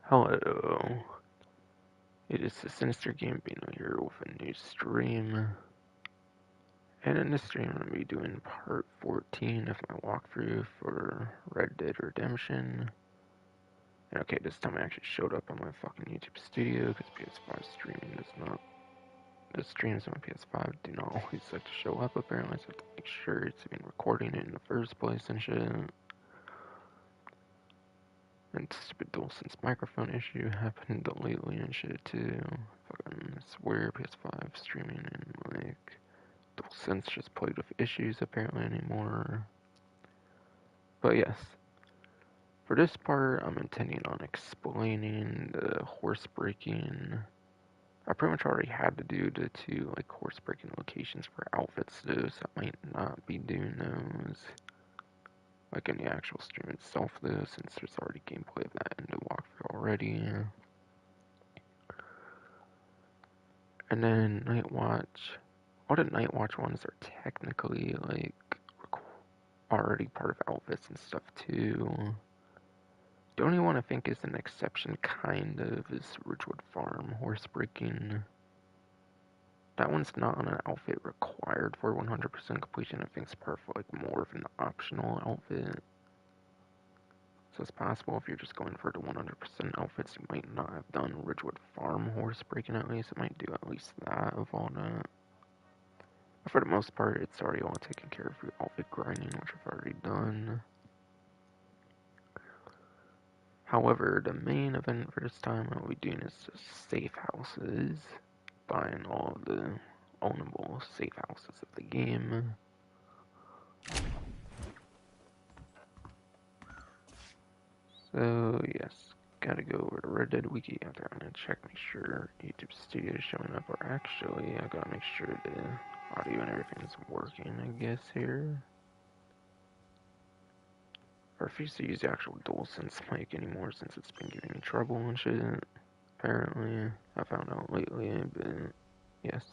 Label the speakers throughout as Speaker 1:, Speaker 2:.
Speaker 1: Hello, it is the Sinister Gambino here with a new stream. And in this stream, I'm going to be doing part 14 of my walkthrough for Red Dead Redemption. And okay, this time I actually showed up on my fucking YouTube studio because PS5 streaming does not. The streams on PS5 do not always like to show up apparently, so I have to make sure it's even recording it in the first place and shit. And stupid DualSense microphone issue happened lately and shit too. Fucking swear PS5 streaming and like DualSense just played with issues apparently anymore. But yes, for this part I'm intending on explaining the horsebreaking. I pretty much already had to do the two like horsebreaking locations for outfits though, so I might not be doing those like in the actual stream itself though, since there's already gameplay of that in the walkthrough already. And then Nightwatch. All the Nightwatch ones are technically like already part of outfits and stuff too. The only one I think is an exception, kind of, is Ridgewood Farm Horsebreaking. That one's not on an outfit required for 100% completion. I think it's part of like more of an optional outfit. So it's possible if you're just going for the 100% outfits, you might not have done Ridgewood Farm Horsebreaking at least. It might do at least that of all that. But for the most part, it's already all taken care of through outfit grinding, which I've already done. However, the main event for this time I'll be doing is Safehouses, buying all of the ownable Safehouses of the game. So yes, gotta go over to Red Dead Wiki after I'm gonna check, make sure YouTube Studio is showing up, or actually I gotta make sure the audio and everything is working, I guess, here. I refuse to use the actual DualSense mic anymore since it's been giving me trouble and shit. Apparently, I found out lately, but yes.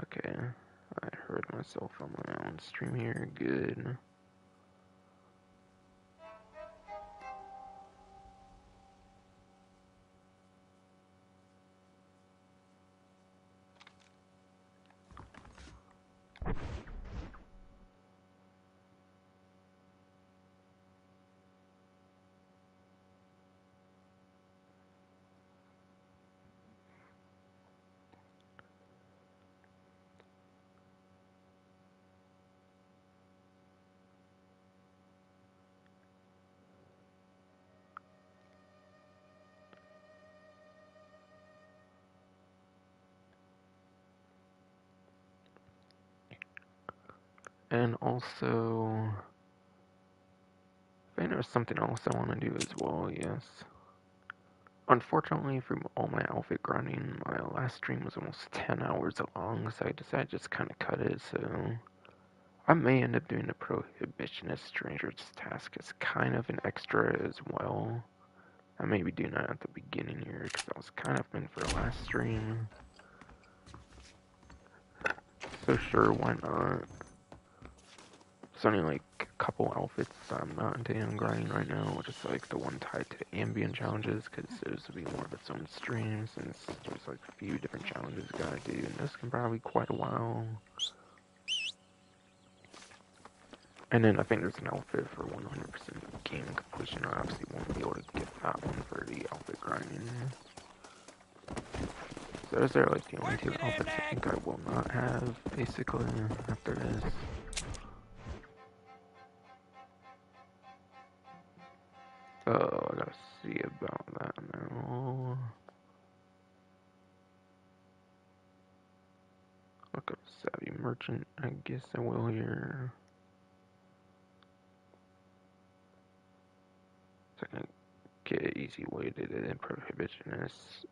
Speaker 1: Okay, I heard myself on my own stream here, good. And also, I think there's something else I want to do as well, yes. Unfortunately, from all my outfit grinding, my last stream was almost 10 hours long, so I decided to just kind of cut it, so I may end up doing the Prohibitionist Stranger's task as kind of an extra as well. I may be doing that at the beginning here, because that was kind of meant for the last stream. So sure, why not? There's only like a couple outfits I'm not intending on grinding right now, which is like the one tied to the ambient challenges, because those will be more of its own stream, since there's like a few different challenges you gotta do, and this can probably be quite a while. And then I think there's an outfit for 100% game completion. I obviously won't be able to get that one for the outfit grinding. So those are like the only two outfits I think I will not have, basically, after this. Oh, I gotta see about that now. Look up Savvy Merchant, I guess I will here. So I can get an easy way to the Prohibitionist.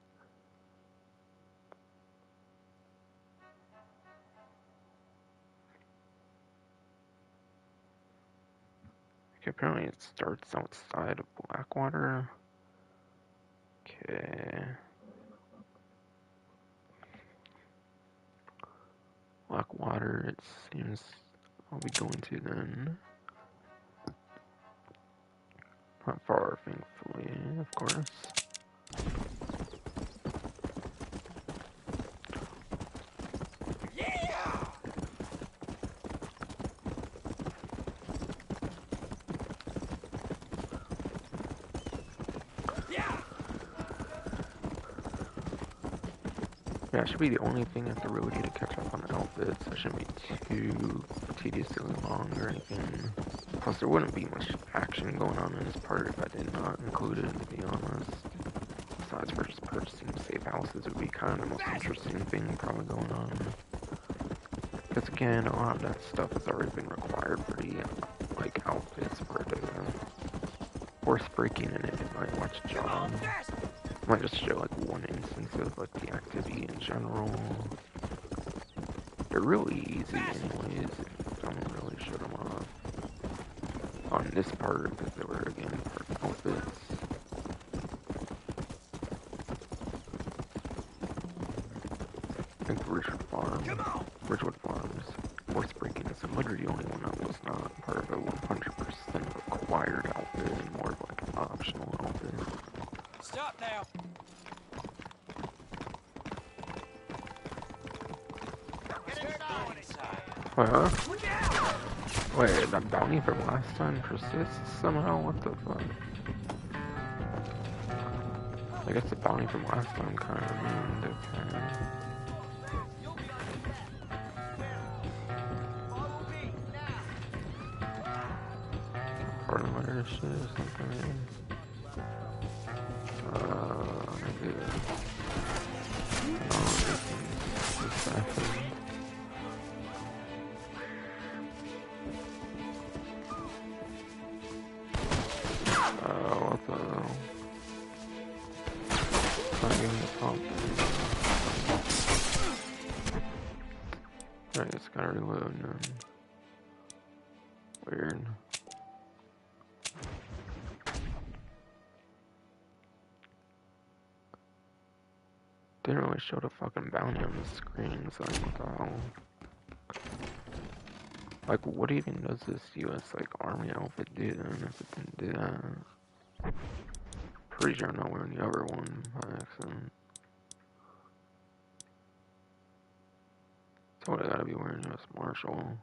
Speaker 1: Okay, apparently it starts outside of Blackwater. Okay. Blackwater, it seems I'll be going to then. Not far, thankfully, of course. Yeah, it should be the only thing I have to really do to catch up on outfits. It shouldn't be too tediously long or anything. Plus, there wouldn't be much action going on in this part if I did not include it, to be honest. Besides for just purchasing safe houses, it would be kind of the most interesting thing probably going on. Because again, a lot of that stuff has already been required for the, like, outfits for the Horsebreaking and Nightwatch job. I might just show, like, one instance of, like, the activity in general. They're really easy anyways, I don't really show them off on this part, because they were, again, part of outfits. I think Ridgewood Farms, Horsebreaking is literally the only one that was not part of a 100% required outfit and more of like an optional outfit.
Speaker 2: Stop now!
Speaker 1: Huh? Wait, that bounty from last time persists somehow? What the fuck? I guess the bounty from last time kind of remained, okay. Pardon letter shit or something. Maybe. Oh, this is happening. What the hell? Not getting the pump. I just gotta reload and then... Weird. Didn't really show the fucking bounty on the screen, so like, what the hell? Like, what even does this US, like, army outfit do then, if it didn't do that? Pretty sure I'm not wearing the other one by accident. So what I gotta be wearing US Marshal.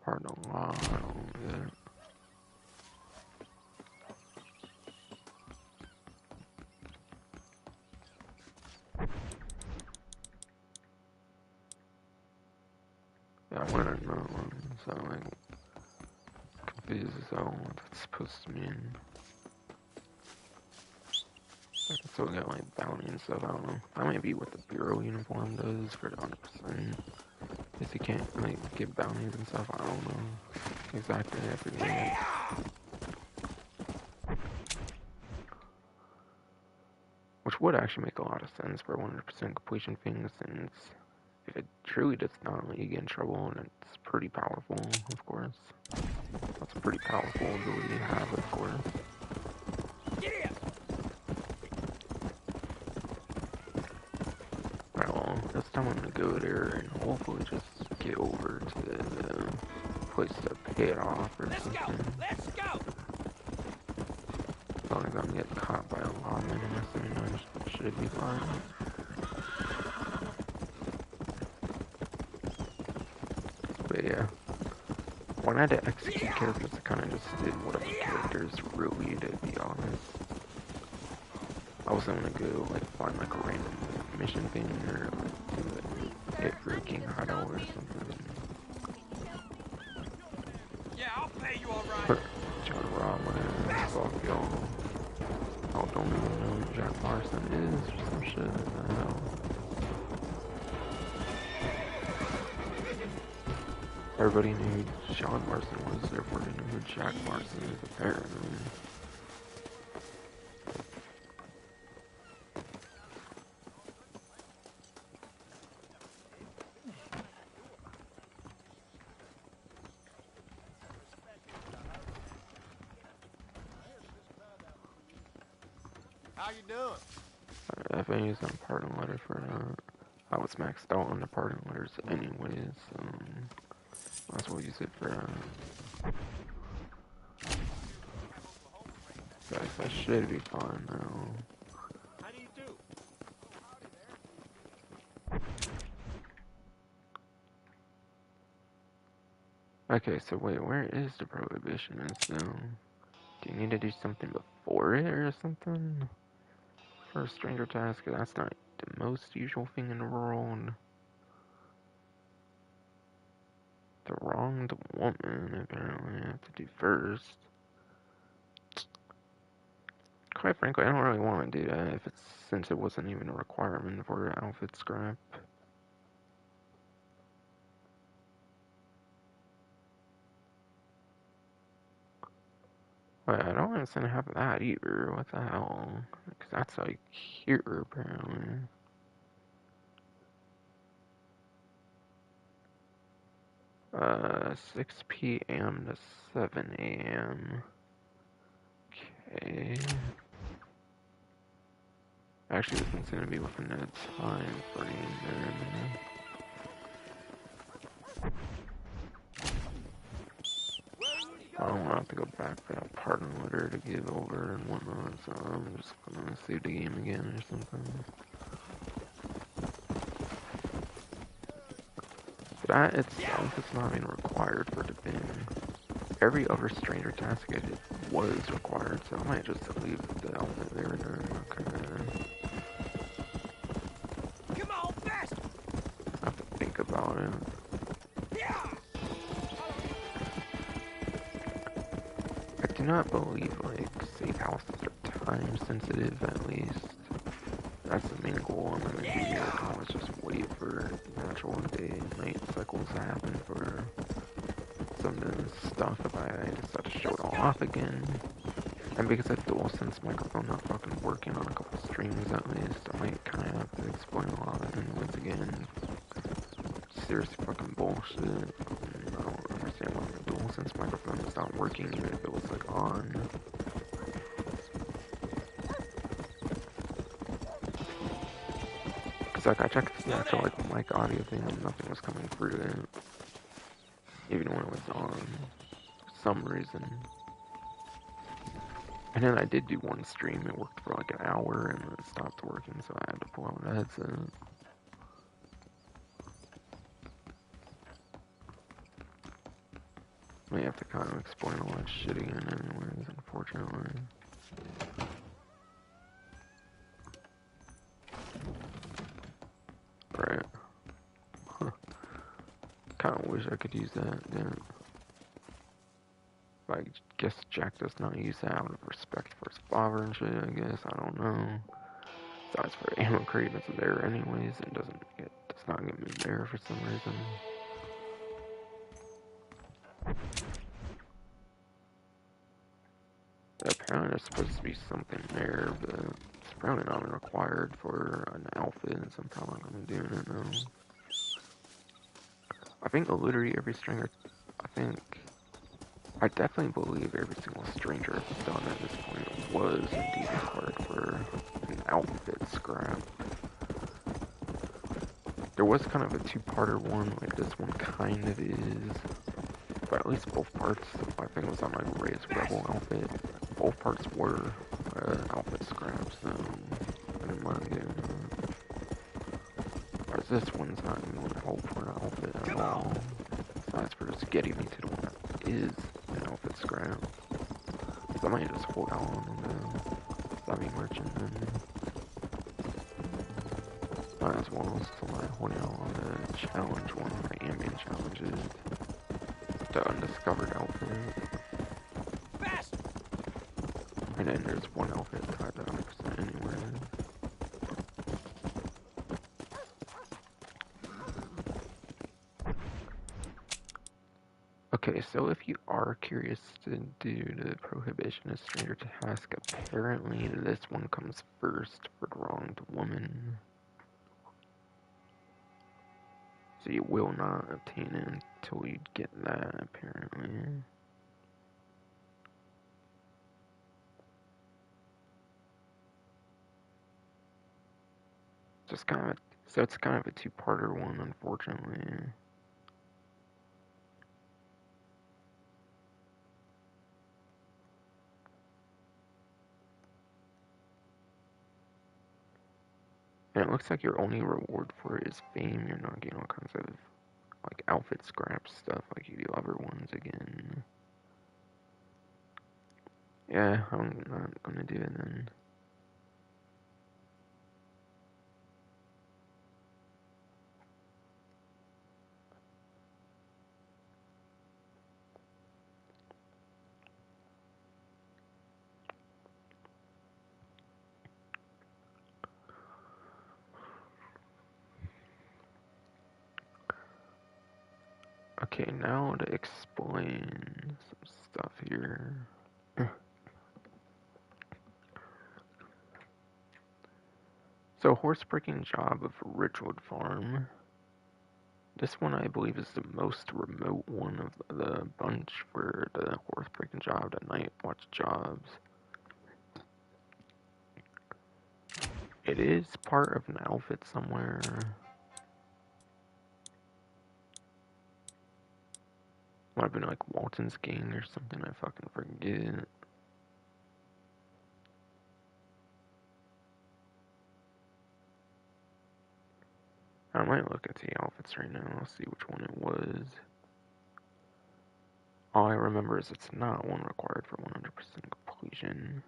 Speaker 1: Pardon the law, I don't get it. Yeah, I went in that one, so like confused as hell what that's supposed to mean. I can still get like bounty and stuff, I don't know. That might be what the Bureau uniform does for 100%. If you can't like get bounties and stuff, I don't know exactly everything. Which would actually make a lot of sense for 100% completion things, since if it truly does not let you get in trouble, and it's pretty powerful, of course. That's a pretty powerful ability to have, of course. Alright, well, this time I'm gonna go there and hopefully just get over to the place to pay it off or something.
Speaker 2: Let's go!
Speaker 1: As long as I don't get caught by a lawman in this thing, I should be fine. But yeah, when I had to execute characters, I kind of just did whatever characters really, to be honest. I wasn't gonna go like find like a random mission thing or like do a hit for a king hideout or something.
Speaker 2: Yeah, I'll pay you alright.
Speaker 1: John Rollins, fuck y'all. Oh, don't even know who Jack Larson is or some shit. What the hell? Everybody knew who Sean Larson was, therefore they knew who Jack Larson is, apparently.
Speaker 2: How you doing?
Speaker 1: If I use that pardon letter for that, I was maxed out on the pardon letters anyways, so might as well use it for guys, I should be fine now.
Speaker 2: How do you do?
Speaker 1: Okay, so wait, where is the prohibitionist now? Do you need to do something before it or something? For a stranger task, that's not the most usual thing in the world. The wronged woman, apparently, I have to do first. Quite frankly, I don't really want to do that if it's since it wasn't even a requirement for outfit scrap. But I don't understand have that either. What the hell? Because that's like here, apparently. 6 p.m. to 7 a.m. Okay. Actually, this one's gonna be within that time frame then. I don't want to have to go back for that pardon letter to give over and whatnot, so I'm just gonna save the game again or something. That itself is not even required for the bin. Every other stranger task I did was required, so I might just leave the outfit there then. Okay.
Speaker 2: Come on, fast!
Speaker 1: I have to think about it. I do not believe, like, safe houses are time sensitive, at least. That's the main goal I'm gonna do here. I can always just wait for natural day and night cycles to happen for some of the stuff if I decide to show it all off again. And because that DualSense microphone not fucking working on a couple streams at least, I might kind of have to explain a lot of it once again. Seriously fucking bullshit. I don't understand why the DualSense microphone is not working even if it was like on. Cause like I checked the actual like mic audio thing and nothing was coming through it. Even when it was on. For some reason. And then I did do one stream, it worked for like an hour and then it stopped working, so I had to pull out a headset. May have to kind of explain all that shit again anyways, unfortunately. Right. Kinda wish I could use that, yeah. But I guess Jack does not use that out of respect for his father and shit, I guess, I don't know. Besides for ammo crate, it's there anyways, and does not get moved there for some reason. Apparently there's supposed to be something there, but it's probably not required for an outfit, so I'm probably not gonna be doing it now. I think literally every stringer, I definitely believe every single stranger I've done at this point was indeed required for an outfit scrap. There was kind of a two-parter one, like this one kind of is, but at least both parts, I think it was on my Reyes Rebel outfit, both parts were outfit scrap, so I didn't mind getting that. Whereas this one's not even going to help for an outfit at all. Besides for just getting me to the one that is an outfit scrap. So I might just hold out on the zombie merchant and might as well still hold out on the challenge one, the ambient challenges. The undiscovered outfit.
Speaker 2: Fast!
Speaker 1: And then there's one outfit tied to 100% anyway. Okay, so if you are curious to do the Prohibitionist Stranger task, apparently this one comes first for the wronged woman. So you will not obtain it until you get that, apparently. Just kind of a So it's kind of a two-parter one, unfortunately. And it looks like your only reward for it is fame. You're not getting all kinds of like outfit scrap stuff like you do other ones again. Yeah, I'm not gonna do it then. Okay, now to explain some stuff here. So, Horsebreaking job of Ridgewood Farm. This one I believe is the most remote one of the bunch for the Horsebreaking job, the Nightwatch jobs. It is part of an outfit somewhere. Might have been like Walton's gang or something, I fucking forget. I might look at the outfits right now, I'll see which one it was. All I remember is it's not one required for 100% completion.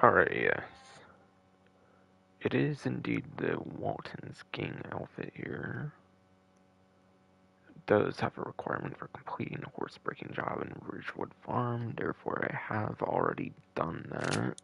Speaker 1: Alright, yes. It is indeed the Walton's gang outfit here. It does have a requirement for completing a horsebreaking job in Ridgewood Farm, therefore I have already done that.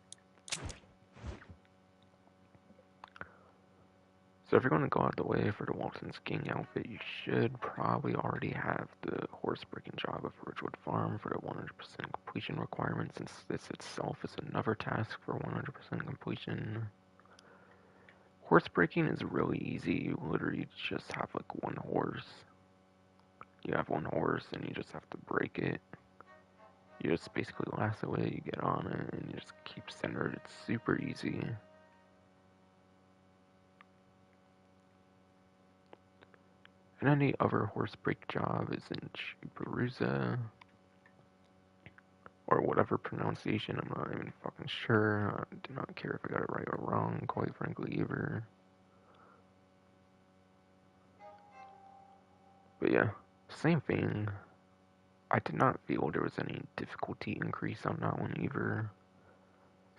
Speaker 1: So if you're going to go out the way for the Walton's gang outfit, you should probably already have the horsebreaking job of Ridgewood Farm for the 100% completion requirement, since this itself is another task for 100% completion. Horsebreaking is really easy. You literally just have like one horse. You have one horse and you just have to break it. You just basically lasso it, you get on it, and you just keep centered. It's super easy. And any other horse break job is in Chuparuza, or whatever pronunciation, I'm not even fucking sure. I do not care if I got it right or wrong, quite frankly, either. But yeah, same thing. I did not feel there was any difficulty increase on that one either.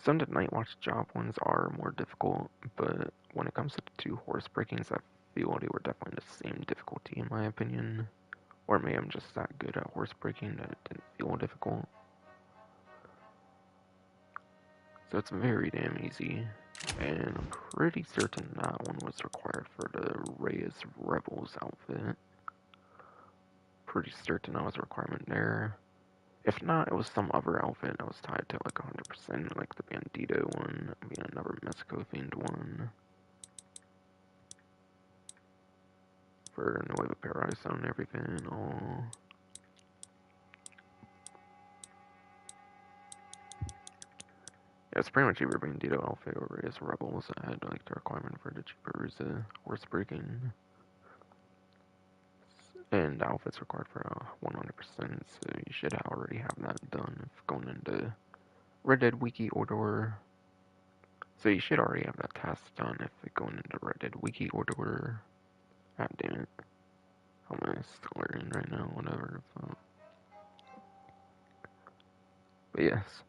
Speaker 1: Some of the Nightwatch job ones are more difficult, but when it comes to the two horse breakings, I feel they were definitely the same difficulty in my opinion. Or maybe I'm just that good at horse breaking that it didn't feel difficult. So it's very damn easy. And I'm pretty certain that one was required for the Reyes Rebels outfit. Pretty certain that was a requirement there. If not, it was some other outfit that was tied to like 100%, like the Bandito one, being another Mexico themed one. For Nueva Paraiso and everything and all. Yeah, it's pretty much either Bandito outfit or Reyes Rebels. I had like the requirement for the cheaper horse breaking. And the outfit's required for 100%, so you should already have that done if going into Red Dead Wiki order. So you should already have that task done if going into Red Dead Wiki order. God damn it. How am I still learning right now? Whatever. But yes.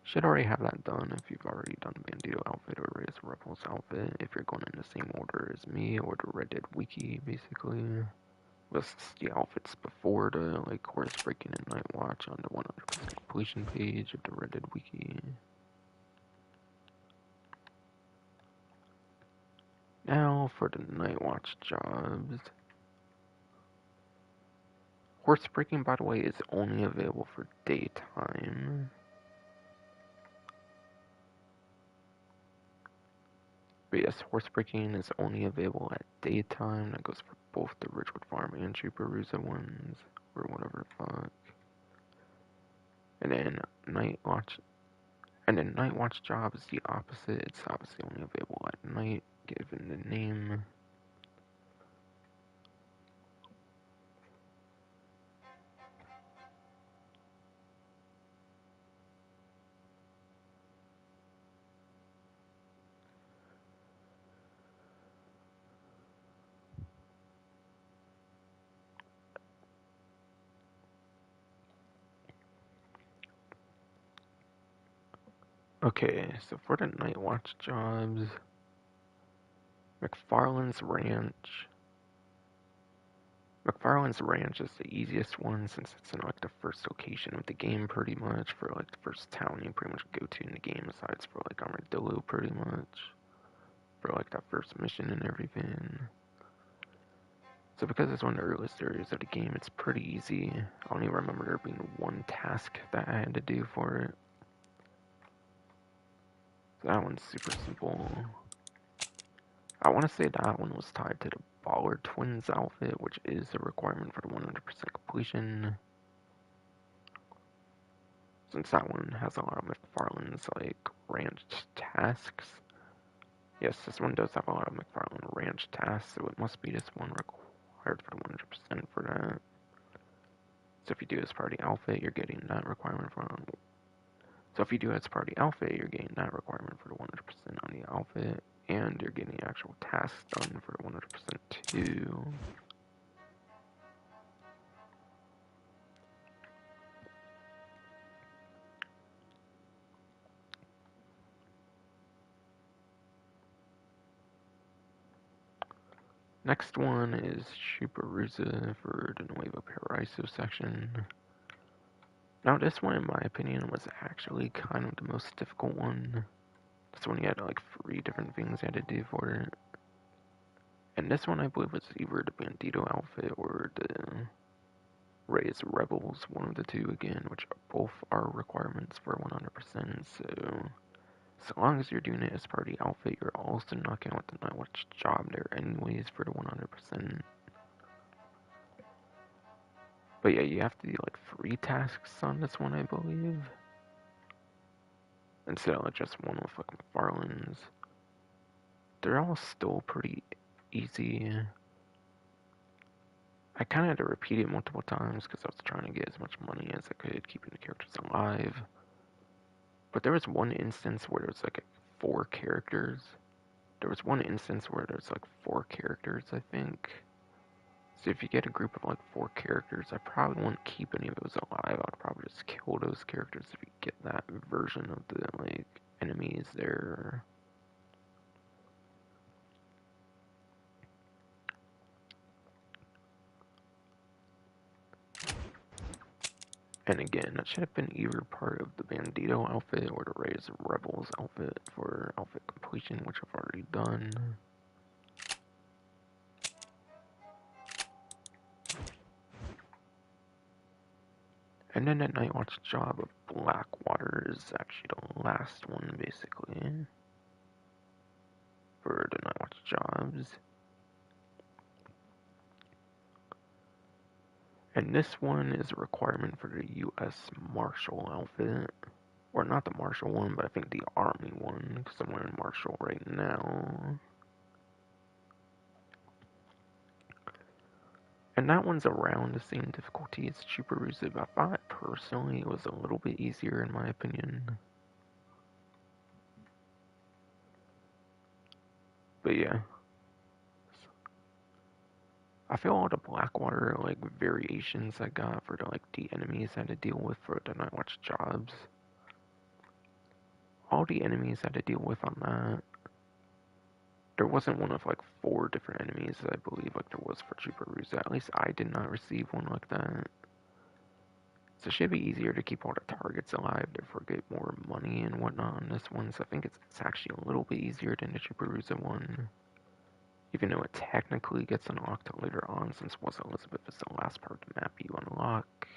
Speaker 1: Should already have that done if you've already done Bandito outfit or Reyes Rebels outfit. If you're going in the same order as me or the Red Dead Wiki, basically. Lists the outfits before the like horse breaking and Nightwatch on the 100% completion page of the Red Dead Wiki. Now for the Nightwatch jobs. Horse breaking, by the way, is only available for daytime. But yes, Horsebreaking is only available at daytime. That goes for both the Ridgewood Farm and Chuparuza ones, or whatever the fuck. And then Nightwatch, and then Nightwatch job is the opposite. It's obviously only available at night, given the name. Okay, so for the Nightwatch jobs, McFarland's Ranch. McFarland's Ranch is the easiest one since it's in like the first location of the game pretty much, for like the first town you pretty much go to in the game, besides for like Armadillo pretty much, for like that first mission and everything. So because it's one of the earliest areas of the game, it's pretty easy. I don't even remember there being one task that I had to do for it. So that one's super simple. I want to say that one was tied to the Baller Twins outfit, which is a requirement for the 100% completion. Since that one has a lot of McFarland's like ranch tasks. Yes, this one does have a lot of McFarland ranch tasks, so it must be this one required for the 100% for that. So if you do as party outfit, you're getting that requirement for. So if you do as party outfit, you're getting that requirement for the 100% on the outfit, and you're getting the actual tasks done for the 100% too. Next one is Chuparuza for the Nuevo Paraiso section. Now this one, in my opinion, was actually kind of the most difficult one. This one you had like 3 different things you had to do for it. And this one I believe was either the Bandito outfit or the Raise Rebels, one of the two again, which both are requirements for 100%, so as long as you're doing it as part of the outfit, you're also knocking out the Nightwatch job there anyways for the 100%. But yeah, you have to do like 3 tasks on this one, I believe. Instead of like just one with like McFarland's. They're all still pretty easy. I kind of had to repeat it multiple times because I was trying to get as much money as I could, keeping the characters alive. But there was one instance where there was like 4 characters. There was one instance where there's like 4 characters, I think. So if you get a group of like 4 characters, I probably wouldn't keep any of those alive. I'd probably just kill those characters if you get that version of the like enemies there. And again, that should have been either part of the Bandito outfit or the Raise Rebels outfit for outfit completion, which I've already done. And then the Nightwatch job of Blackwater is actually the last one, basically, for the Nightwatch jobs. And this one is a requirement for the U.S. Marshal outfit. Or not the Marshal one, but I think the Army one, because I'm wearing Marshal right now. And that one's around the same difficulty as Chuparuza, but I thought personally it was a little bit easier in my opinion. But yeah. I feel all the Blackwater like variations I got for the enemies I had to deal with for the Nightwatch jobs. All the enemies I had to deal with on that. There wasn't one of like 4 different enemies, I believe, like there was for Chuparuza. At least I did not receive one like that. So it should be easier to keep all the targets alive, therefore get more money and whatnot on this one. So I think it's actually a little bit easier than the Chuparuza one. Even though it technically gets unlocked later on, since West Elizabeth is the last part of the map you unlock.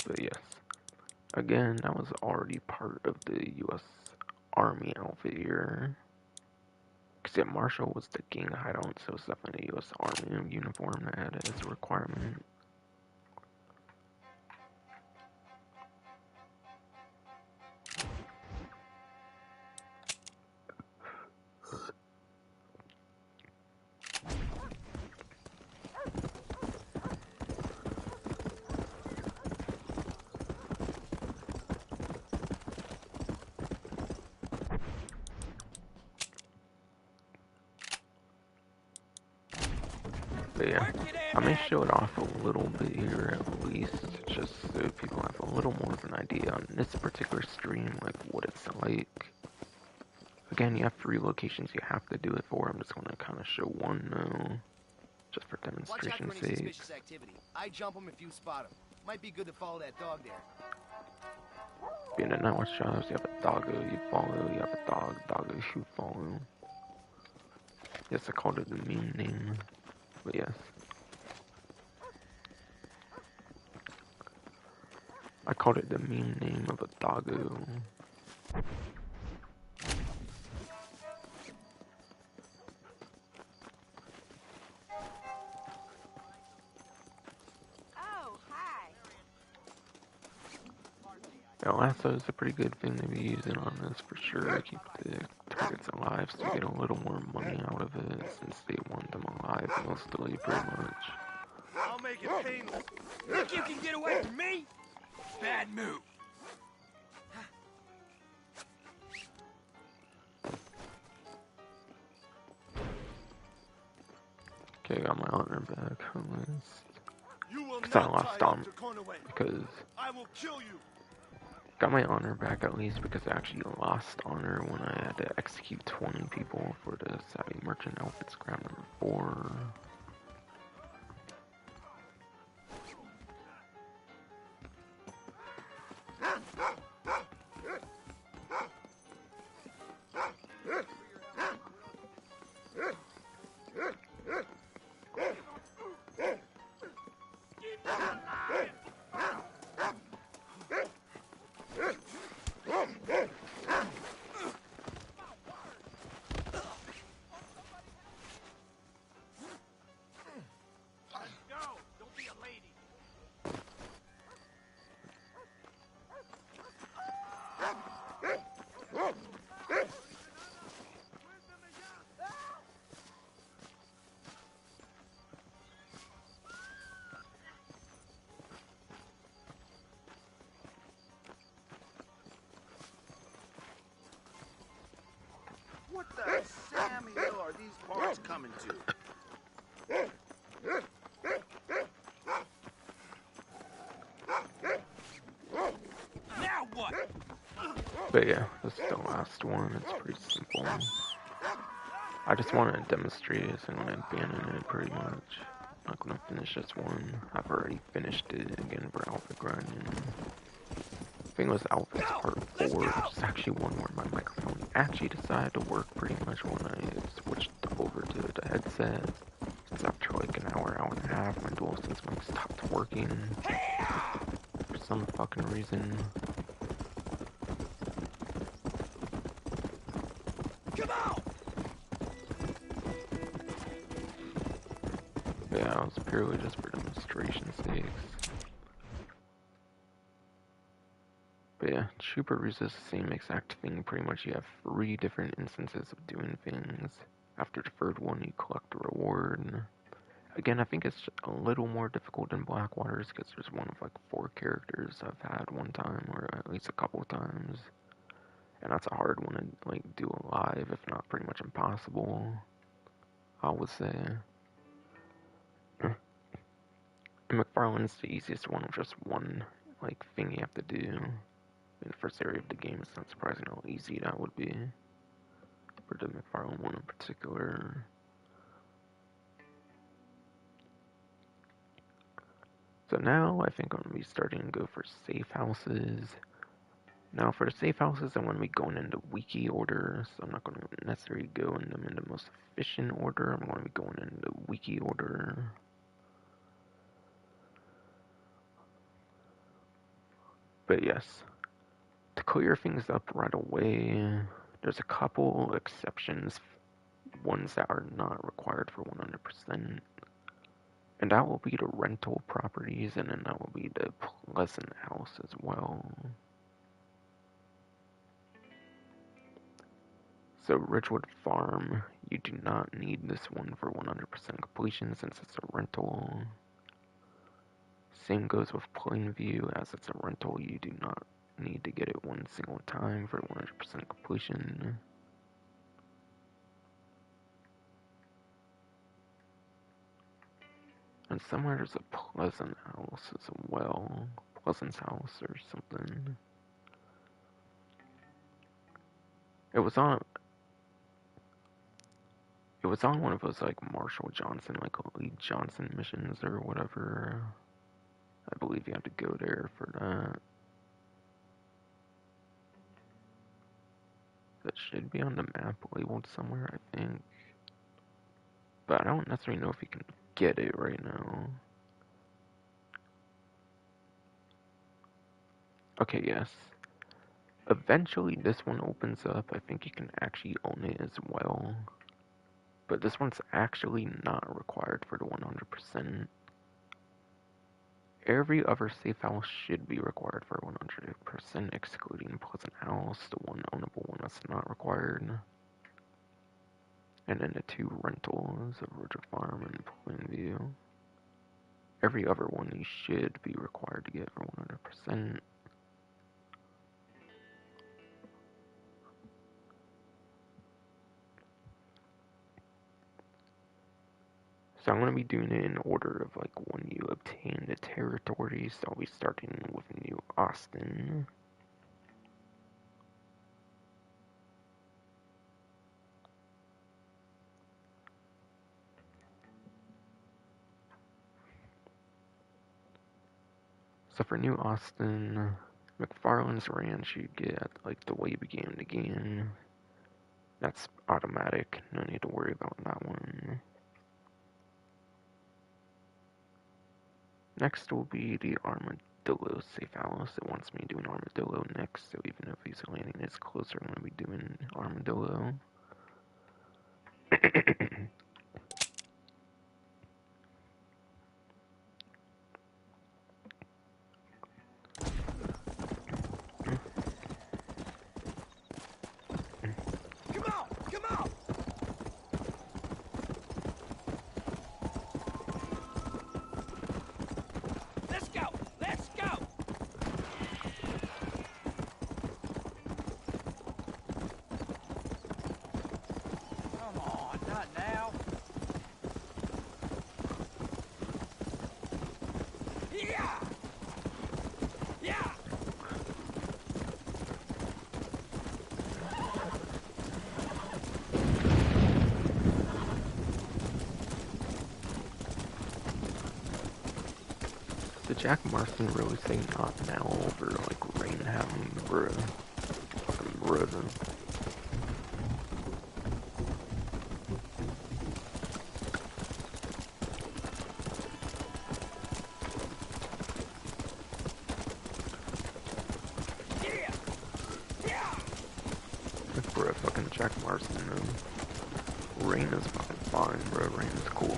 Speaker 1: But yes, again, that was already part of the U.S. Army outfit here. Because yeah, Marshall was the gang hideout, so it's definitely a U.S. Army uniform that had it as a requirement. But yeah, I may show it off a little bit here at least, just so people have a little more of an idea on this particular stream, like what it's like. Again, you have 3 locations you have to do it for. I'm just going to kind of show one now, just for demonstration's sake.
Speaker 3: Suspicious activity. I jump him if you spot him. Might be good to follow that dog there.
Speaker 1: Being a Nightwatch jobs, you have a doggo you follow, you have a doggo you follow. Yes, I called it the mean name, but yes. I called it the mean name of a doggo. Yeah, lasso is a pretty good thing to be using on this for sure. Keep the targets alive so you get a little more money out of it since they want them alive mostly pretty much.
Speaker 2: I'll make it painless. Think you can get away from me? Bad move.
Speaker 1: Okay, got my honor back at least.
Speaker 2: You will
Speaker 1: Because I
Speaker 2: not
Speaker 1: lost
Speaker 2: tie
Speaker 1: on
Speaker 2: up to Conaway.
Speaker 1: because
Speaker 2: I will kill you.
Speaker 1: got my honor back at least because I actually lost honor when I had to execute 20 people for the Savvy Merchant outfit scrap number 4.
Speaker 3: What the Samuel are these parts coming to?
Speaker 2: Now what?
Speaker 1: But yeah, this is the last one. It's pretty simple. I just want to demonstrate it, so I'm going to abandon it pretty much. I'm not going to finish this one. I've already finished it again for Alpha grinding. I think it was Alpha's part 4, which is actually one where my microphone actually decided to work pretty much when I switched over to the headset. Since after like an hour, hour and a half, my DualSense mic stopped working. For some fucking reason.
Speaker 2: Come on!
Speaker 1: Yeah, it was purely just for demonstration sakes. But yeah, Trooper resists the same exact thing. Pretty much you have 3 different instances of doing things. After the third one, you collect a reward. Again, I think it's a little more difficult than Blackwaters because there's one of like 4 characters I've had one time, or at least a couple of times. And that's a hard one to like do live, if not pretty much impossible, I would say. And McFarlane's the easiest one with just one like thing you have to do. In the first area of the game, it's not surprising how easy that would be. For the McFarlane one in particular. So now I think I'm going to be starting to go for safe houses. Now for the safe houses, I'm going to be going into wiki order, so I'm not going to necessarily go in them in the most efficient order. I'm going to be going into wiki order. But yes, to clear things up right away, there's a couple exceptions, ones that are not required for 100%. And that will be the rental properties, and then that will be the Pleasant House as well. So Ridgewood Farm, you do not need this one for 100% completion since it's a rental. Same goes with Plainview, as it's a rental, you do not need to get it one single time for 100% completion. And somewhere there's a Pleasant House as well. Pleasant's House or something. It was on one of those like Marshall Johnson, like Lee Johnson missions or whatever. I believe you have to go there for that. That should be on the map labeled somewhere, I think. But I don't necessarily know if you can get it right now. Okay, yes. Eventually this one opens up. I think you can actually own it as well. But this one's actually not required for the 100%. Every other safe house should be required for 100%, excluding Pleasant House, the one ownable one that's not required. And then the two rentals of Ridgewood Farm and Plainview. Every other one you should be required to get for 100%. So I'm going to be doing it in order of like when you obtain the territory. So I'll be starting with New Austin. So for New Austin, McFarland's Ranch, you get like the way you began the game. That's automatic, no need to worry about that one. Next will be the Armadillo safe house. It wants me doing Armadillo next, so even if he's landing this closer, I'm going to be doing Armadillo. Did Jack Marston really say not now over like rain happening, bruh? Fucking bruh. Bruh, fucking Jack Marston, man. Rain is fucking fine, bro. Rain is cool.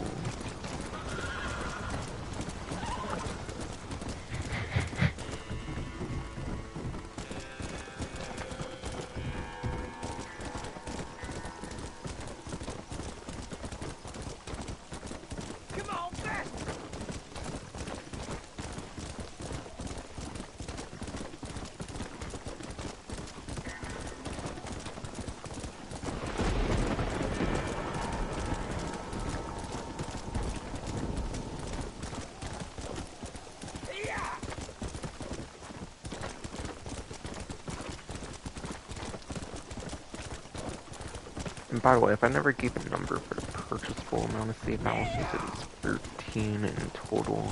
Speaker 1: And by the way, if I never gave a number for the purchasable amount of safe houses, it is 13 in total,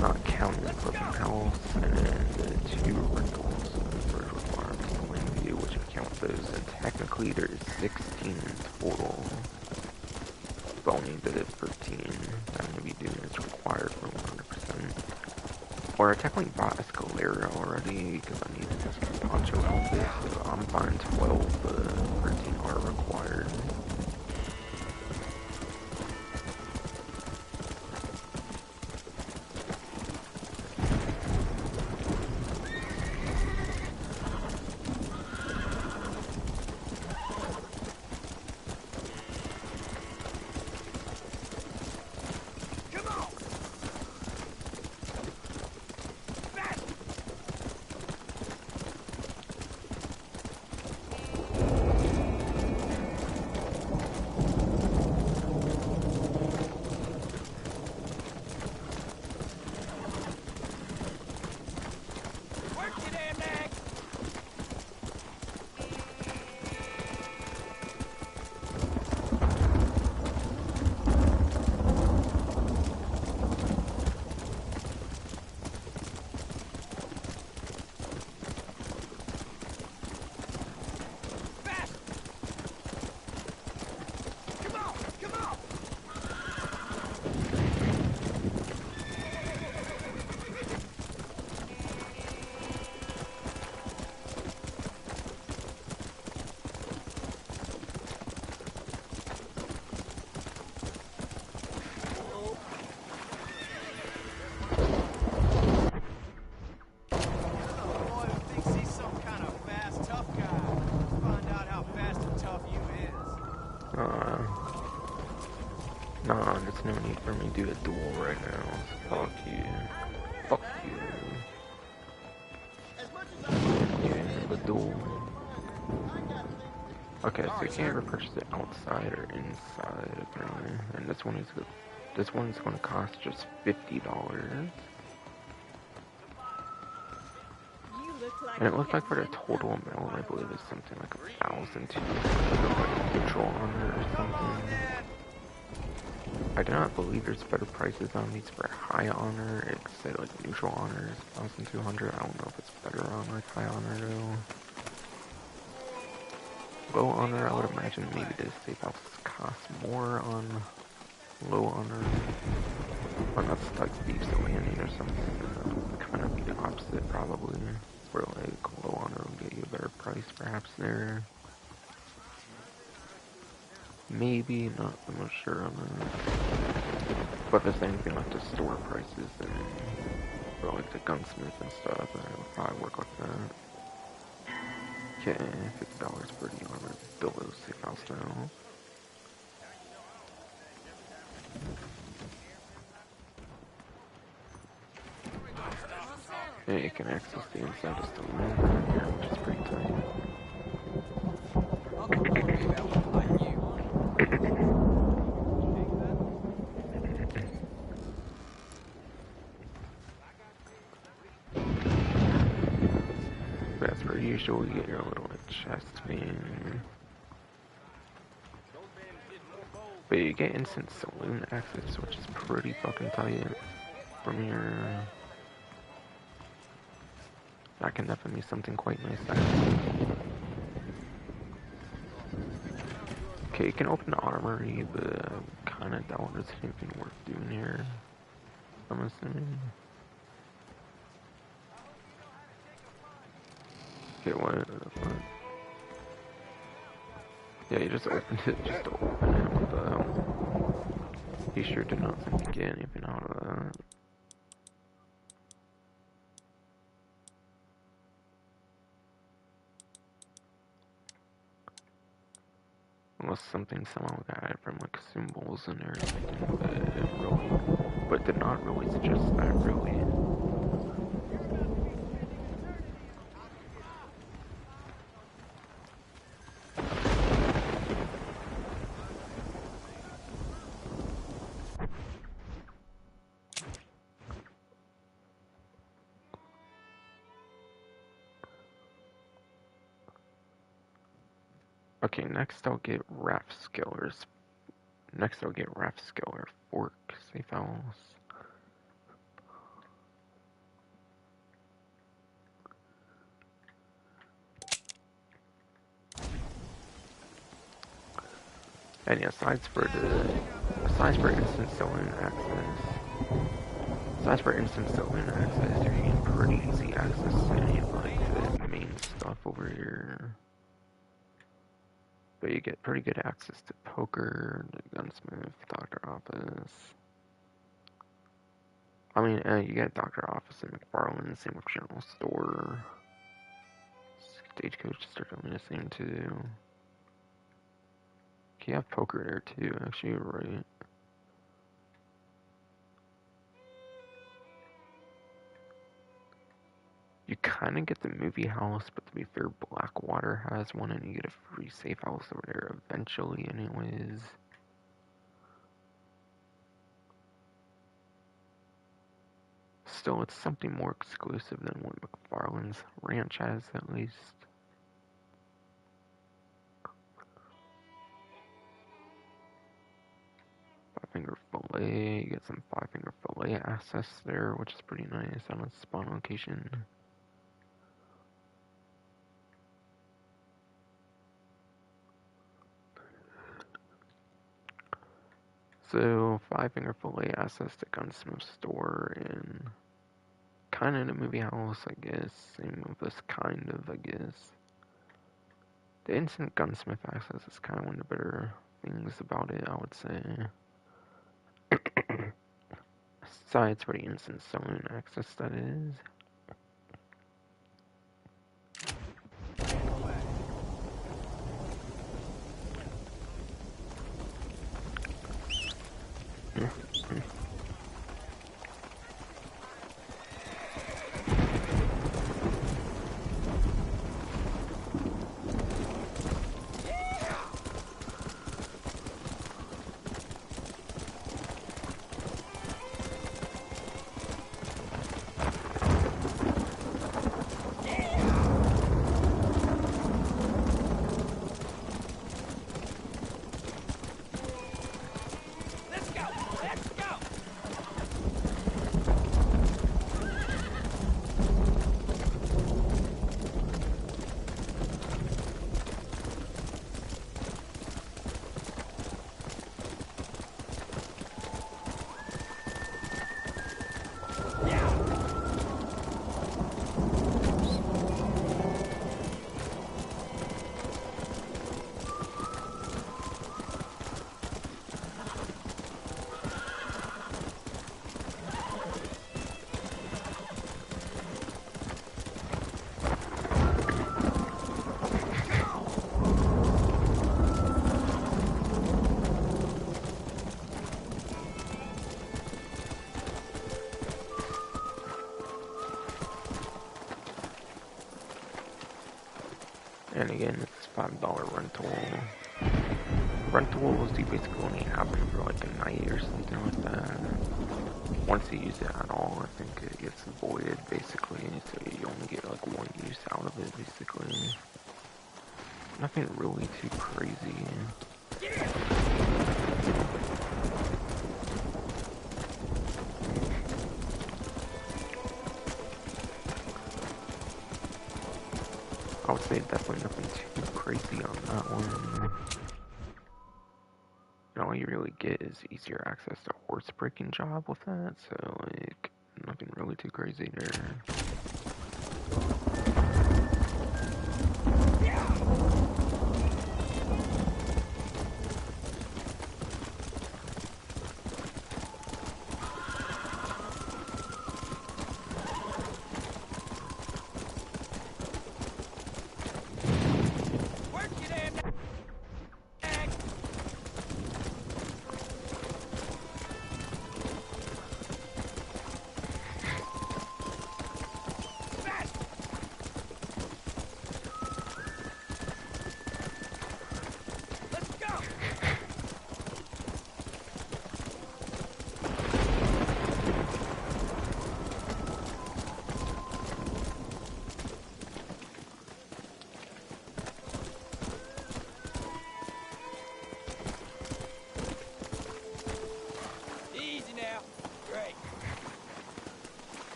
Speaker 1: not counting the Pleasant House, and then the two rentals, Ridgewood Farm and Plainview, which I count those, and technically there is 16 in total, but only the 13 that I'm going to be doing is required for 100%. Or I technically bought Escalera already because I needed this poncho outfit, so I'm buying 12, but 13 are required. Nah, there's no need for me to do a duel right now. So fuck you. Fuck you. Yeah, the duel. Okay, so you can't ever purchase it outside or inside, apparently. And this one's gonna cost just $50. And it looks like for the total amount, I believe it's something like 1,200 neutral honor or something. I do not believe there's better prices on these for high honor. It said like neutral honor is 1,200. I don't know if it's better on like high honor though. Low honor, I would imagine maybe the safe house costs more on low honor. Unless it's like Thieves Landing or something. Kind of be the opposite probably. Where like low honor will get you a better price perhaps there. Maybe, not I'm not sure on that. But the same thing like the store prices and for like the gunsmith and stuff, it would probably work like that. Okay, $50 per armor, below safe house now. Yeah, you can access the inside of the room here, which is pretty tight. As per usual, you get your little chest man. But you get instant saloon access, which is pretty fucking tight from here. That can definitely be something quite nice actually. Okay, you can open the armory, but I kinda doubt there's anything worth doing here. I'm assuming. Okay, what the fuck? Yeah, you just opened it just to open it. What the hell? He sure did not think to get anything out of that. Unless something somehow got added from like symbols and everything, but it did not really suggest that really. Okay, next I'll get Raft Skillers. Next I'll get Raft Skiller Fork Safe House. And yeah, size for instant saloon access. Size for instant saloon access, you're easy access to any of like the main stuff over here. But you get pretty good access to poker, the gunsmith, doctor office. I mean, you get doctor office in McFarland, same with general store. Stagecoach start doing the same too. You have poker there too, actually, you're right. You kind of get the movie house, but to be fair, Blackwater has one, and you get a free safe house over there eventually, anyways. Still, it's something more exclusive than what McFarland's ranch has, at least. Five-finger fillet, you get some five-finger fillet access there, which is pretty nice on a spawn location. So, five-finger fillet access to gunsmith store and kind of the movie house, I guess. Same with this kind of, I guess. The instant gunsmith access is kind of one of the better things about it, I would say. Besides for the instant saloon access, that is. And again, it's $5 rental. Rentals, you basically only have them for like a night or something like that. Once you use it at all, I think it gets voided basically, so you only get like one use out of it basically. Nothing really too crazy. I would say definitely nothing too crazy on that one. And all you really get is easier access to horsebreaking job with that, so like nothing really too crazy there.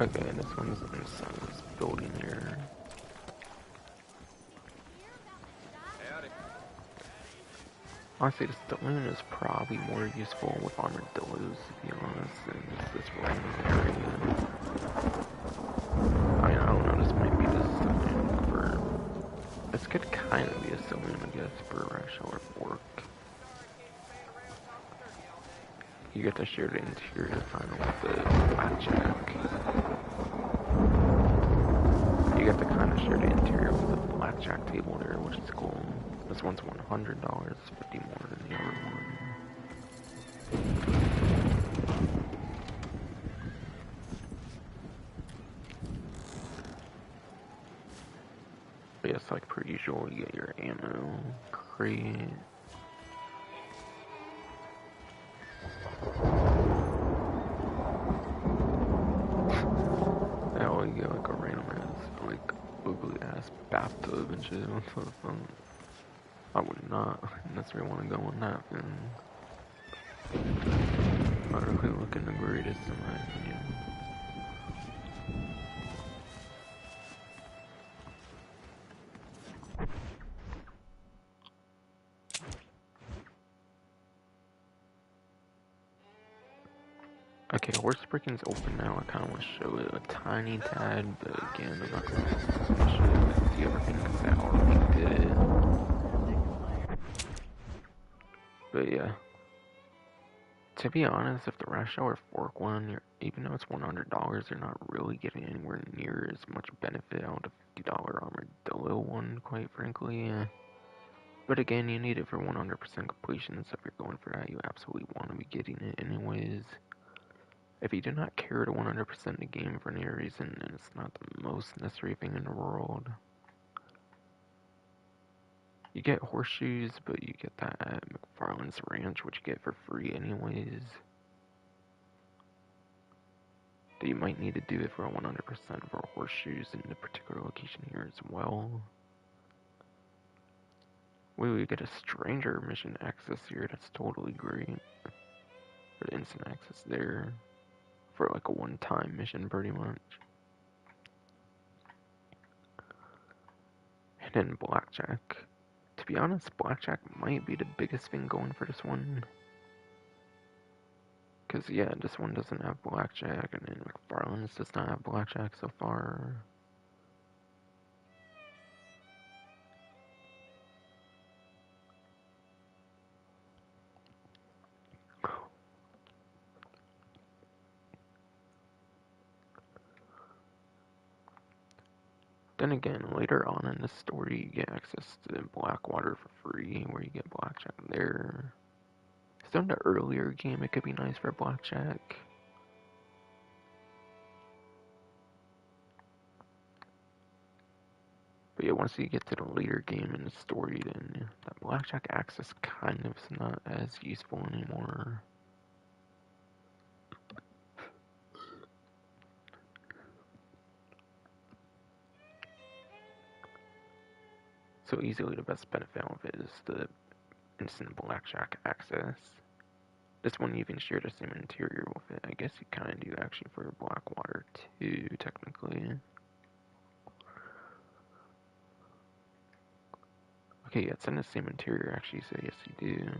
Speaker 1: Okay, this one's inside this building here. Honestly, the saloon is probably more useful with armadillos, to be honest, than this kind of be a saloon, I guess, for a rush hour fork. You get to share the interior final with the blackjack. You get to kind of share the interior with the blackjack table there, which is cool. This one's $100, 50 more than the other one. But yes, like per usual, you get your ammo crate. Oh, you get like a random ass, like ugly ass bathtub and shit. What the fuck? I would not necessarily want to go on that thing. Not really looking the greatest in my opinion. Okay, Horsebreaking's open now. I kind of want to show it a tiny tad, but again, I'm not going to show it the other thing because I already did it. But yeah. To be honest, if the Rush Hour Fork one, even though it's $100, you're not really getting anywhere near as much benefit out of the $50 Armadillo one, quite frankly. But again, you need it for 100% completion, so if you're going for that, you absolutely want to be getting it anyways. If you do not care to 100% the game for any reason, then it's not the most necessary thing in the world. You get horseshoes, but you get that at McFarland's Ranch, which you get for free anyways. That you might need to do it for 100% for horseshoes in the particular location here as well. We get a stranger mission access here, that's totally great. For the instant access there. For like a one-time mission pretty much. And then blackjack. To be honest, blackjack might be the biggest thing going for this one. Because yeah, this one doesn't have blackjack, and then McFarland's does not have blackjack so far. Then again, later on in the story, you get access to Blackwater for free, where you get blackjack there. So in the earlier game, it could be nice for blackjack. But yeah, once you get to the later game in the story, then that blackjack access kind of is not as useful anymore. So easily the best benefit of it is the instant blackjack access. This one you even share the same interior with it. I guess you kind of do actually for Blackwater too, technically. Okay, yeah, it's in the same interior actually, so yes you do.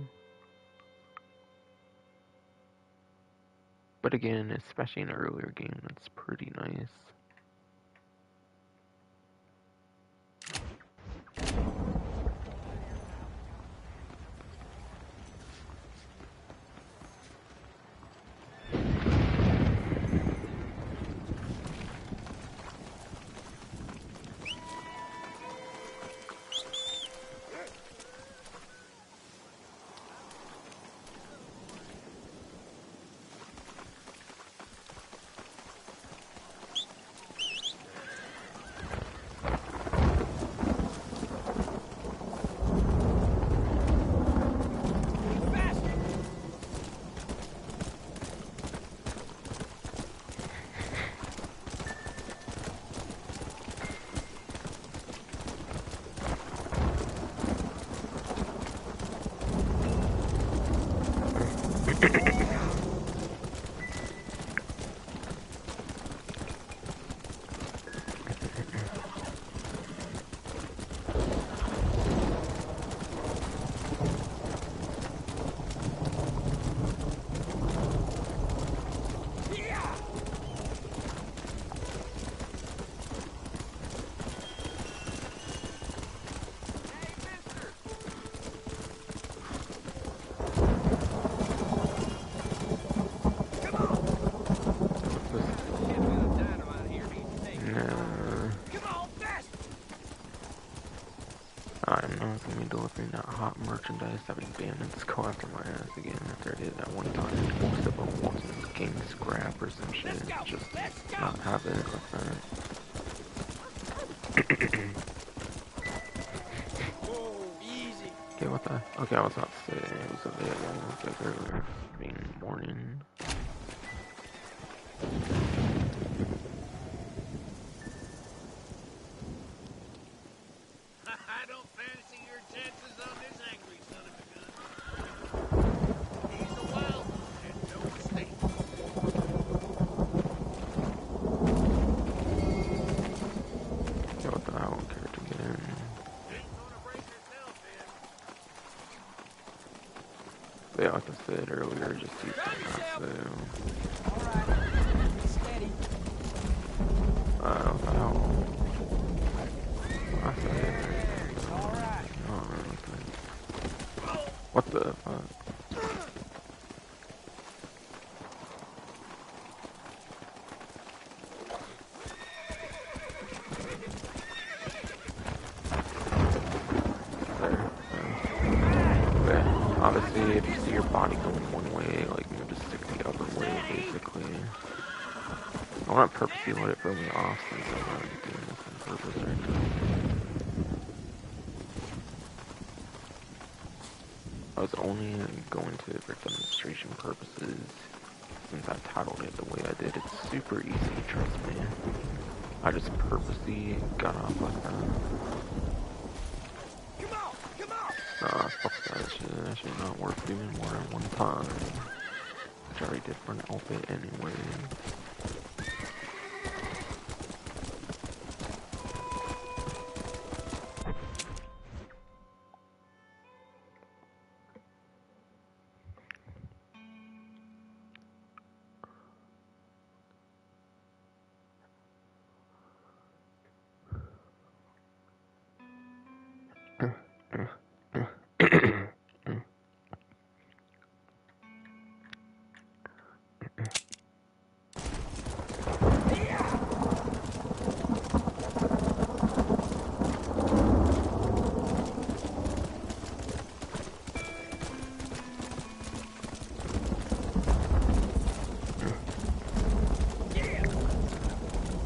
Speaker 1: But again, especially in an earlier game, that's pretty nice. merchandise, having bandits go after my ass again after I did that one time. Most of them wanted gang scrap or some shit. Just not have it like that.
Speaker 2: Whoa, easy.
Speaker 1: Okay, what the? Okay, I was about to say it was available like earlier, being morning.
Speaker 3: I don't fancy your chances on this angry son of a gun. He's a wild one and no mistake.
Speaker 1: Okay, what the? I won't care to get in.
Speaker 3: Ain't gonna break herself in.
Speaker 1: But yeah, like I said earlier, just use
Speaker 2: Grab
Speaker 1: the
Speaker 2: yourself.
Speaker 1: massive.
Speaker 2: Alright. Steady.
Speaker 1: What the hell? I said it.
Speaker 2: Alright.
Speaker 1: Oh, okay. What the fuck? There. But obviously, if you see your body going one way, like, you just stick the other way, basically. I want to purposely let it throw me off since I'm not doing this on purpose right now. I was only going to it for demonstration purposes since I titled it the way I did. It's super easy, trust me. I just purposely got off like that.
Speaker 2: Come on. Come on.
Speaker 1: Nah, fuck that shit. That shit not worth doing more than one time. Which I already did for an outfit anyway.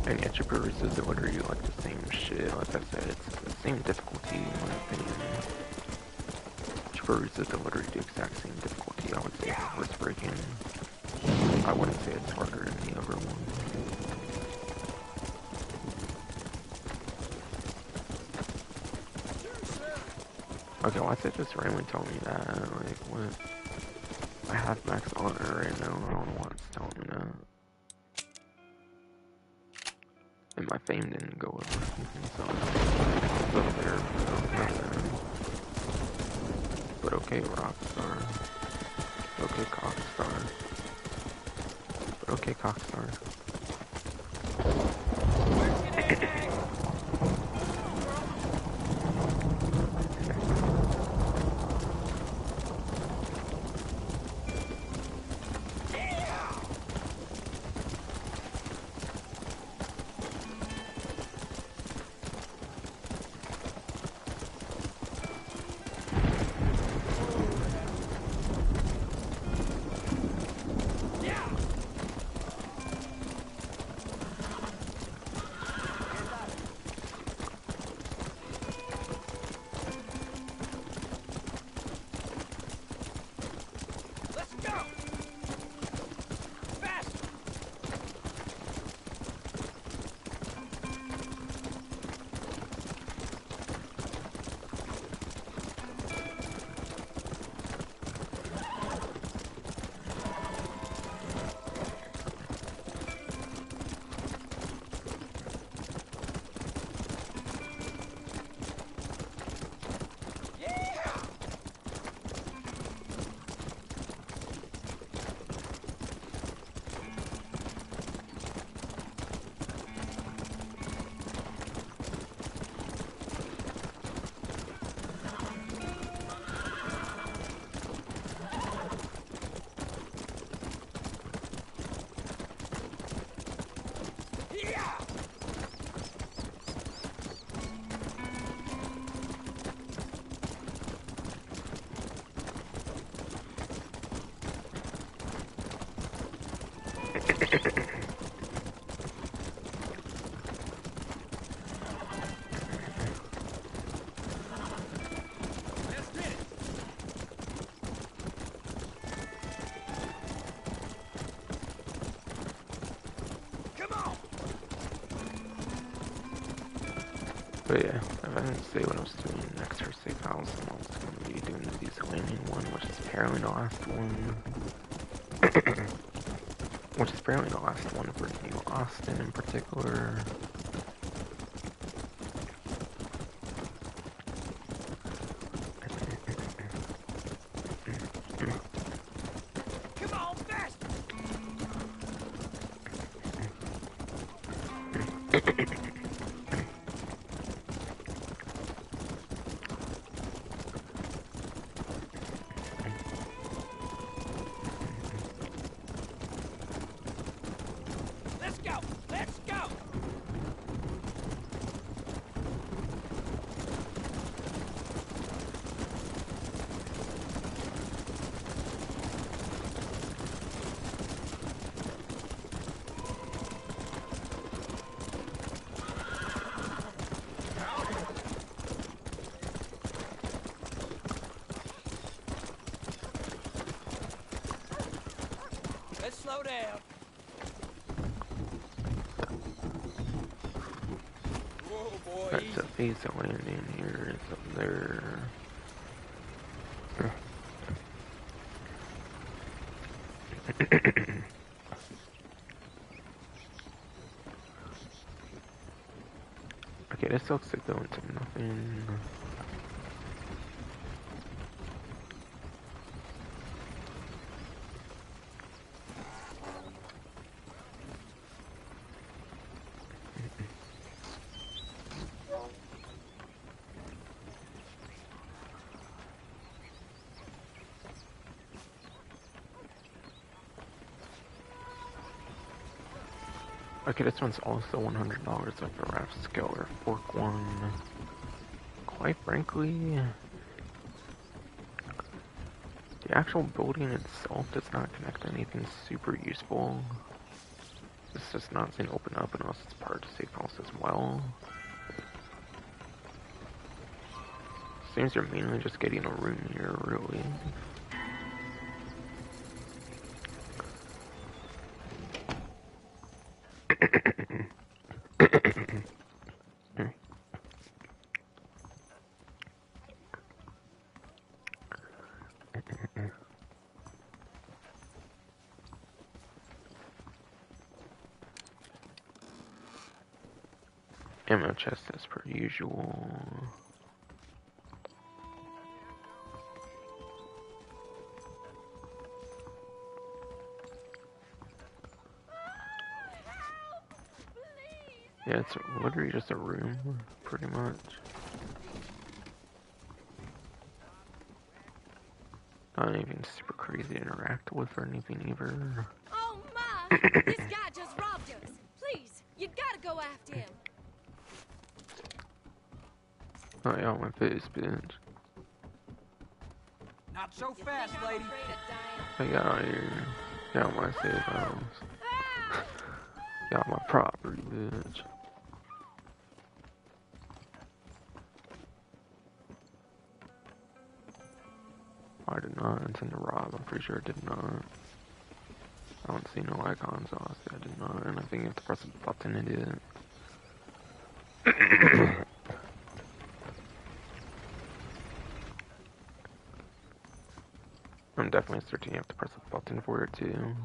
Speaker 1: And yet your baristas are literally like the same shit. Like I said, it's the same difficulty in my opinion. Your baristas are literally the exact same difficulty. I would say for Horsebreaking. I wouldn't say it's harder than the other one. Okay, why is it just randomly telling me that? Like, what? I have max honor right now. I don't know why it's telling me that. And my fame didn't go over. So it's up there. But okay, Rockstar. Okay, Cockstar. But okay, Cockstar.
Speaker 2: Let's get it. Come on.
Speaker 1: But yeah, if I didn't say what I was doing next for Safe House, I was going to be doing the Visa Landing one, which is apparently the last one. Which is apparently the last one for New Austin in particular.
Speaker 2: Come on, faster. Let's go. Let's go. Let's slow down. Whoa, boy.
Speaker 1: Right, so Visa Landing here is up there. Okay, this looks like going to nothing. Okay, this one's also $100 like the raft scale or fork one. Quite frankly, the actual building itself does not connect to anything super useful. This does not seem to open up unless it's part of the safe house as well. Seems you're mainly just getting a room here, really. Ammo chest as per usual. Yeah, it's literally just a room, pretty much. Not anything super crazy to interact with or anything either.
Speaker 4: Oh my! This guy just robbed us. Please, you gotta go after him.
Speaker 1: Oh yeah, on my face, bitch.
Speaker 2: Not so
Speaker 4: You
Speaker 2: fast,
Speaker 4: think I'm
Speaker 2: lady.
Speaker 4: afraid of dying?
Speaker 1: I got out here. Got my safe house. Got my property, bitch. I did not intend to rob. I'm pretty sure I did not. I don't see no icons, so I did not. And I think you have to press a button to do it. I'm definitely certain you have to press a button for it too.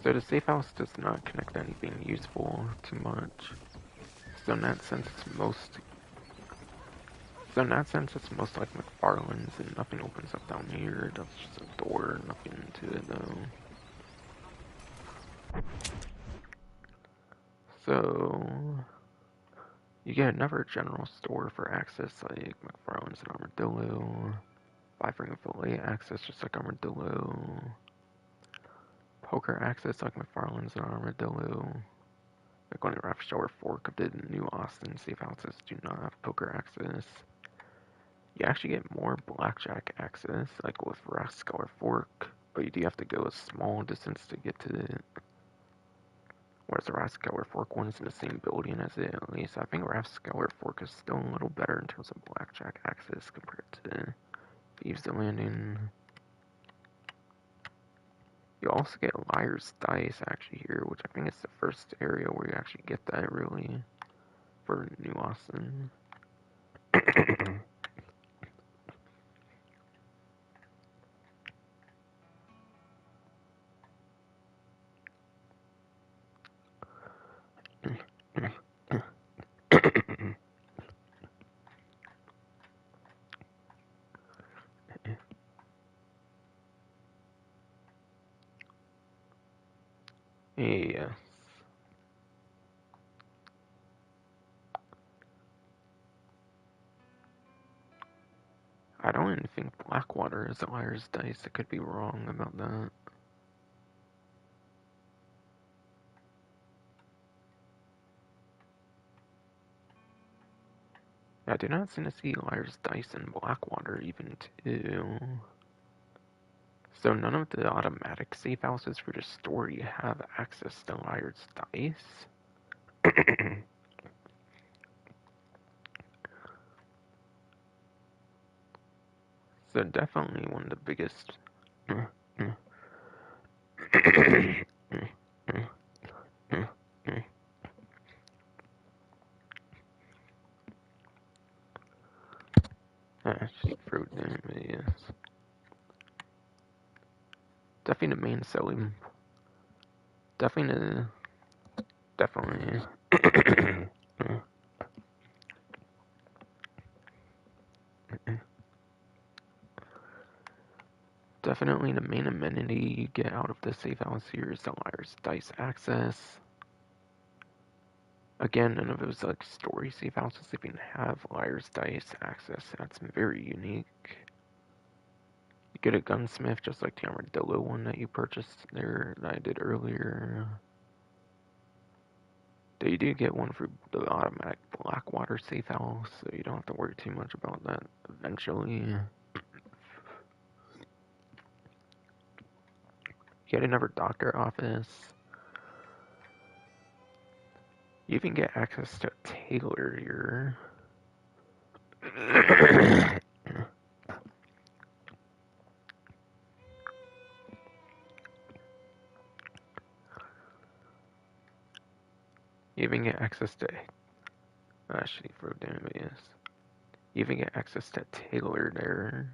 Speaker 1: So the safe house does not connect to anything useful too much. So in that sense, it's most like McFarland's, and nothing opens up down here. That's just a door, nothing to it though. So you get another general store for access like McFarland's and Armadillo. 5-ring fillet access just like Armadillo. Poker access like McFarland's and Armadillo. Like only Raft Show or Fork of the New Austin safe houses do not have poker access. You actually get more blackjack access, like with Rascal or Fork, but you do have to go a small distance to get to it. Whereas the Rascal or Fork one is in the same building as it, at least. I think Rascal or Fork is still a little better in terms of blackjack access compared to Thieves' Landing. You also get Liar's Dice actually here, which I think is the first area where you actually get that really for New Austin. Yes. I don't even think Blackwater is a Liar's Dice. I could be wrong about that. I do not seem to see Liar's Dice in Blackwater even too. So none of the automatic safe houses for the story have access to Liar's Dice. So definitely one of the biggest. Sheep fruit, yes. Definitely the main selling. Definitely. Definitely the main amenity you get out of the safe house here is the Liar's Dice access. Again, none of those like story safe houses even have Liar's Dice access. That's very unique. You get a gunsmith just like the Armadillo one that you purchased there that I did earlier. They do get one for the automatic Blackwater safe house, so you don't have to worry too much about that eventually. You get another doctor office. You even get access to a tailor here. You even get access to actually for yes. You even get access to Taylor there.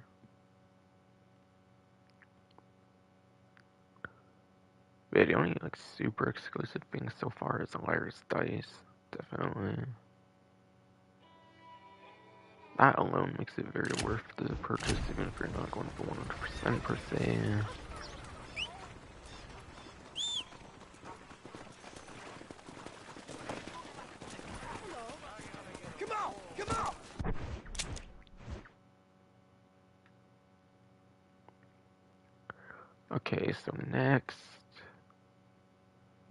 Speaker 1: But the only like super exclusive thing so far is Liar's Dice. Definitely. That alone makes it very worth the purchase, even if you're not going for 100% per se.
Speaker 2: Come on! Come on!
Speaker 1: Okay, so next,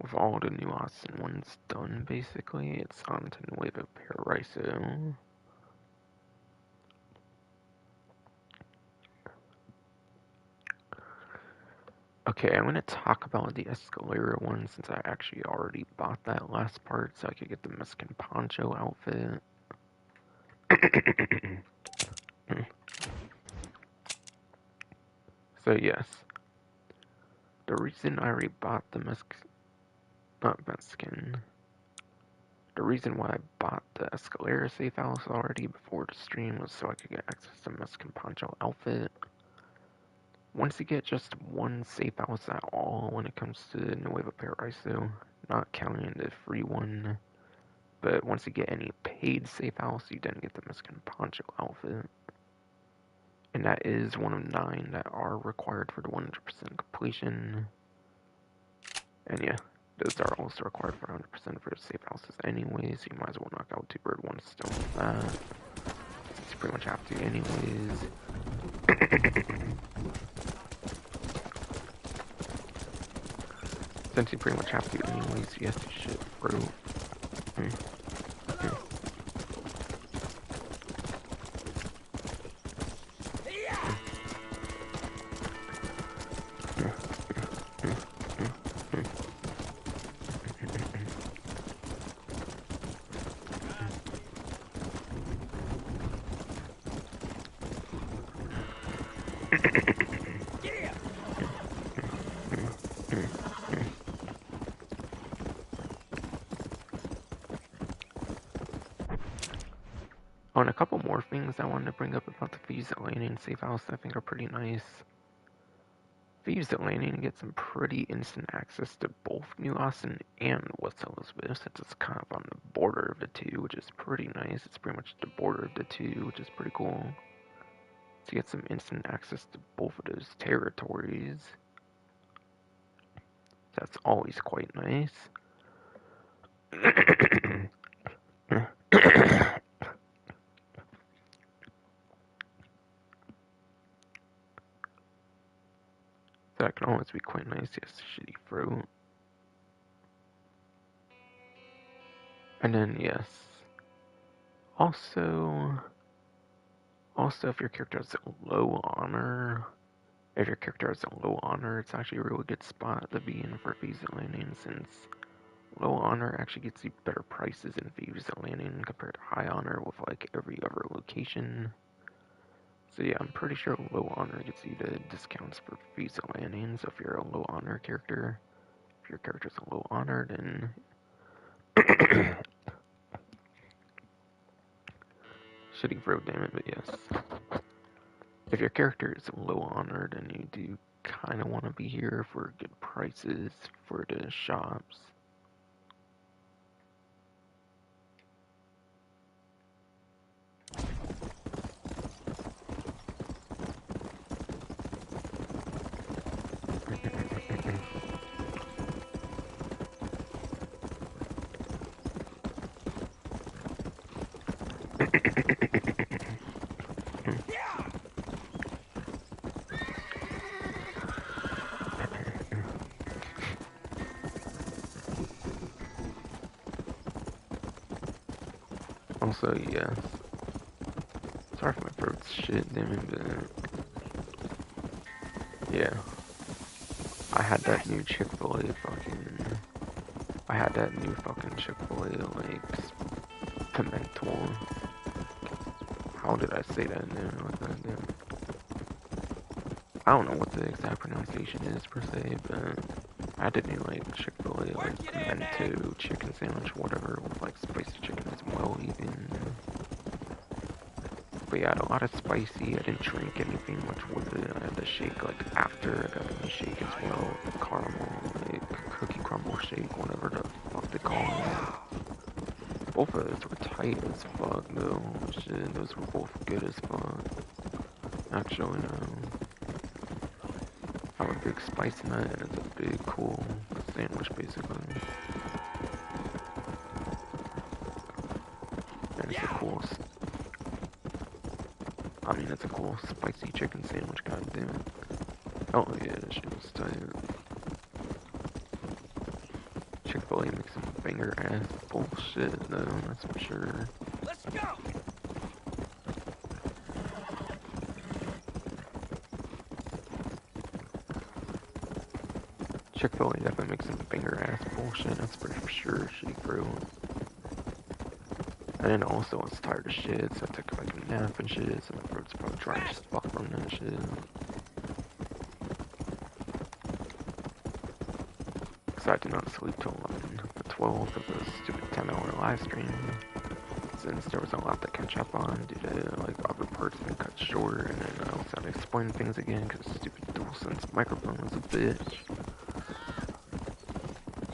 Speaker 1: with all the New Austin ones done, basically, it's on to Nuevo Paraiso. Okay, I'm going to talk about the Escalera one since I actually already bought that last part so I could get the Mexican Poncho outfit. So yes, the reason I already bought the the reason why I bought the Escalera safe house already before the stream was so I could get access to Mexican Poncho outfit. Once you get just one safe house at all when it comes to Nuevo Paraiso, not counting the free one, but once you get any paid safe house, you then get the Mexican Poncho outfit. And that is one of 9 that are required for the 100% completion. And yeah, those are also required for 100% for the safe houses anyways, so you might as well knock out 2 birds, 1 stone with that. Since you pretty much have to anyways. Since you pretty much have to anyways, you have to shit, bro.
Speaker 2: Yeah.
Speaker 1: Oh, and a couple more things I wanted to bring up about the Thieves at Landing safe house that I think are pretty nice. Thieves at Landing get some pretty instant access to both New Austin and West Elizabeth, since it's kind of on the border of the two, which is pretty nice. It's pretty much the border of the two, which is pretty cool. So you get some instant access to both of those territories. That's always quite nice. That can always be quite nice. Yes, shitty throat. And then, yes. Also, if your character has low honor, it's actually a really good spot to be in for Thieves at Landing, since low honor actually gets you better prices in Thieves at Landing compared to high honor with like every other location. So yeah, I'm pretty sure low honor gets you the discounts for Thieves at Landing. So if you're a low honor character, if your character's a low honor, then shitty throw, damn it, but yes. If your character is low honor, then you do kind of want to be here for good prices for the shops. Also, yes. Sorry for my throat's shit, damn it, but yeah. I had that new Chick-fil-A Chick-fil-A, like, pimento. How did I say that, man? I don't know what the exact pronunciation is, per se, but I had the new, like, Chick-fil-A, like, pimento chicken sandwich, whatever, with, like, spicy chicken as well, even. But yeah, I had a lot of spicy. I didn't drink anything much with it. I had the shake like after. I got the shake as well. The caramel, like cookie crumble shake, whatever the fuck they call it. Both of those were tight as fuck though. Shit, those were both good as fuck. Actually, no. I'm a big spicy nut and it's a big cool sandwich basically. And it's a cool. I mean, it's a cool spicy chicken sandwich, god damn it. Oh yeah, that shit was tight. Chick-fil-A makes some banger ass bullshit though, that's for sure.
Speaker 2: Let's go.
Speaker 1: Chick-fil-A definitely makes some banger ass bullshit, that's for sure, shitty crew. And then also I was tired of shit, so I took like a nap and shit, so my throat's probably dry as fuck from that shit. Cause I did not sleep till the 12th of the stupid 10-hour live stream. Since there was a lot to catch up on due to like other parts being cut short, and then I also had to explain things again because the stupid DualSense microphone was a bitch.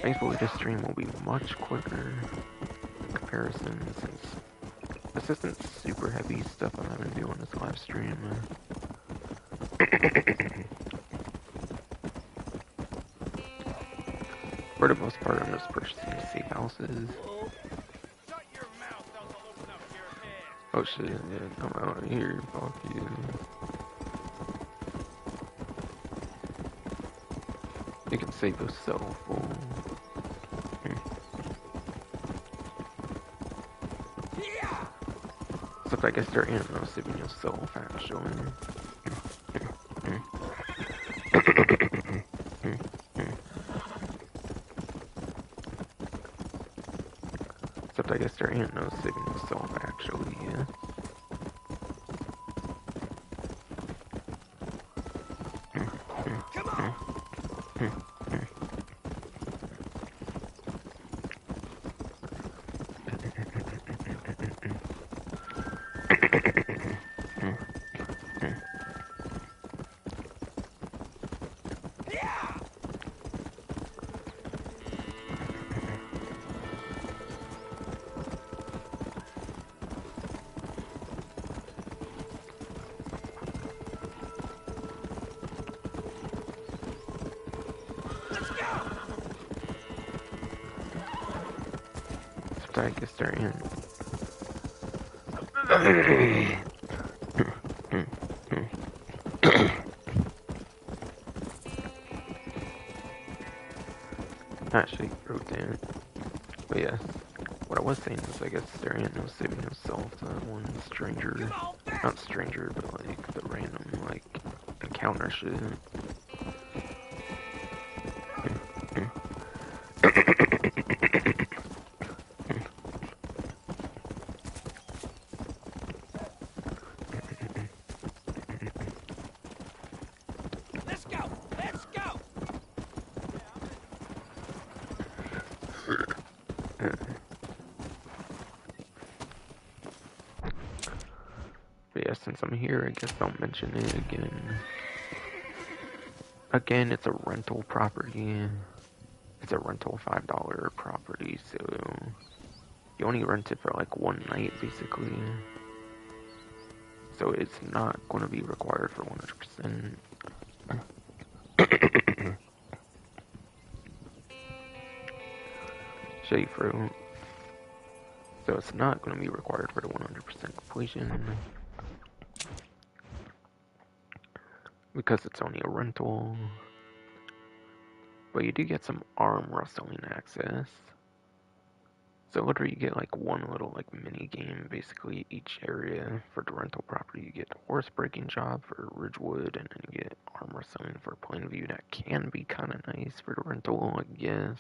Speaker 1: Thankfully this stream will be much quicker in comparison, since this isn't super heavy stuff I'm having to do on this live stream. For the most part, I'm just purchasing safe houses.
Speaker 2: Shut your mouth, else I'll open up your head.
Speaker 1: Oh shit, yeah, come out here, fuck you. You can save yourself, fool.
Speaker 2: Yeah.
Speaker 1: Except I guess there ain't no saving yourself, actually. Except I guess there ain't no saving yourself, actually, yeah. I guess they're in. Actually wrote down. But yes, what I was saying is I guess there ain't no saving yourself to that one stranger. Not stranger, but like the random like encounter shit.
Speaker 2: Let's go! Let's go!
Speaker 1: But yeah, since I'm here, I guess I'll mention it again. Again, it's a rental property. It's a rental $5 property, so you only rent it for like one night, basically. So it's not going to be required for 100%. Shady fruit. So it's not going to be required for the 100% completion. Because it's only a rental. But you do get some arm rustling access. So literally you get like one little like mini game basically each area for the rental property. You get the horsebreaking job for Ridgewood, and then you get arm wrestling for Plainview. That can be kind of nice for the rental, I guess.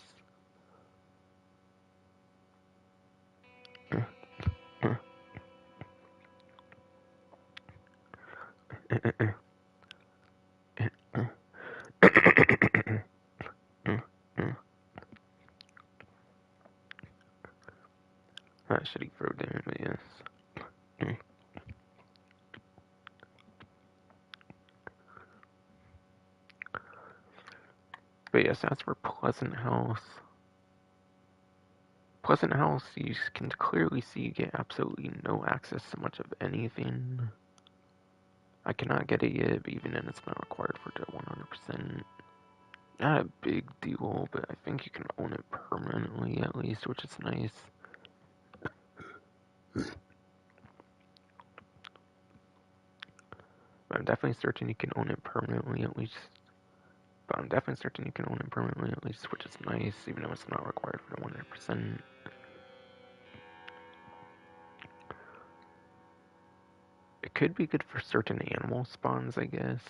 Speaker 1: That shitty throw down, but yes. But yes, that's for Pleasant House. Pleasant House, you can clearly see you get absolutely no access to much of anything. I cannot get it yet, but even then it's not required for the 100%. Not a big deal, but I think you can own it permanently at least, which is nice. But I'm definitely certain you can own it permanently at least. Which is nice, even though it's not required for the 100%. It could be good for certain animal spawns, I guess.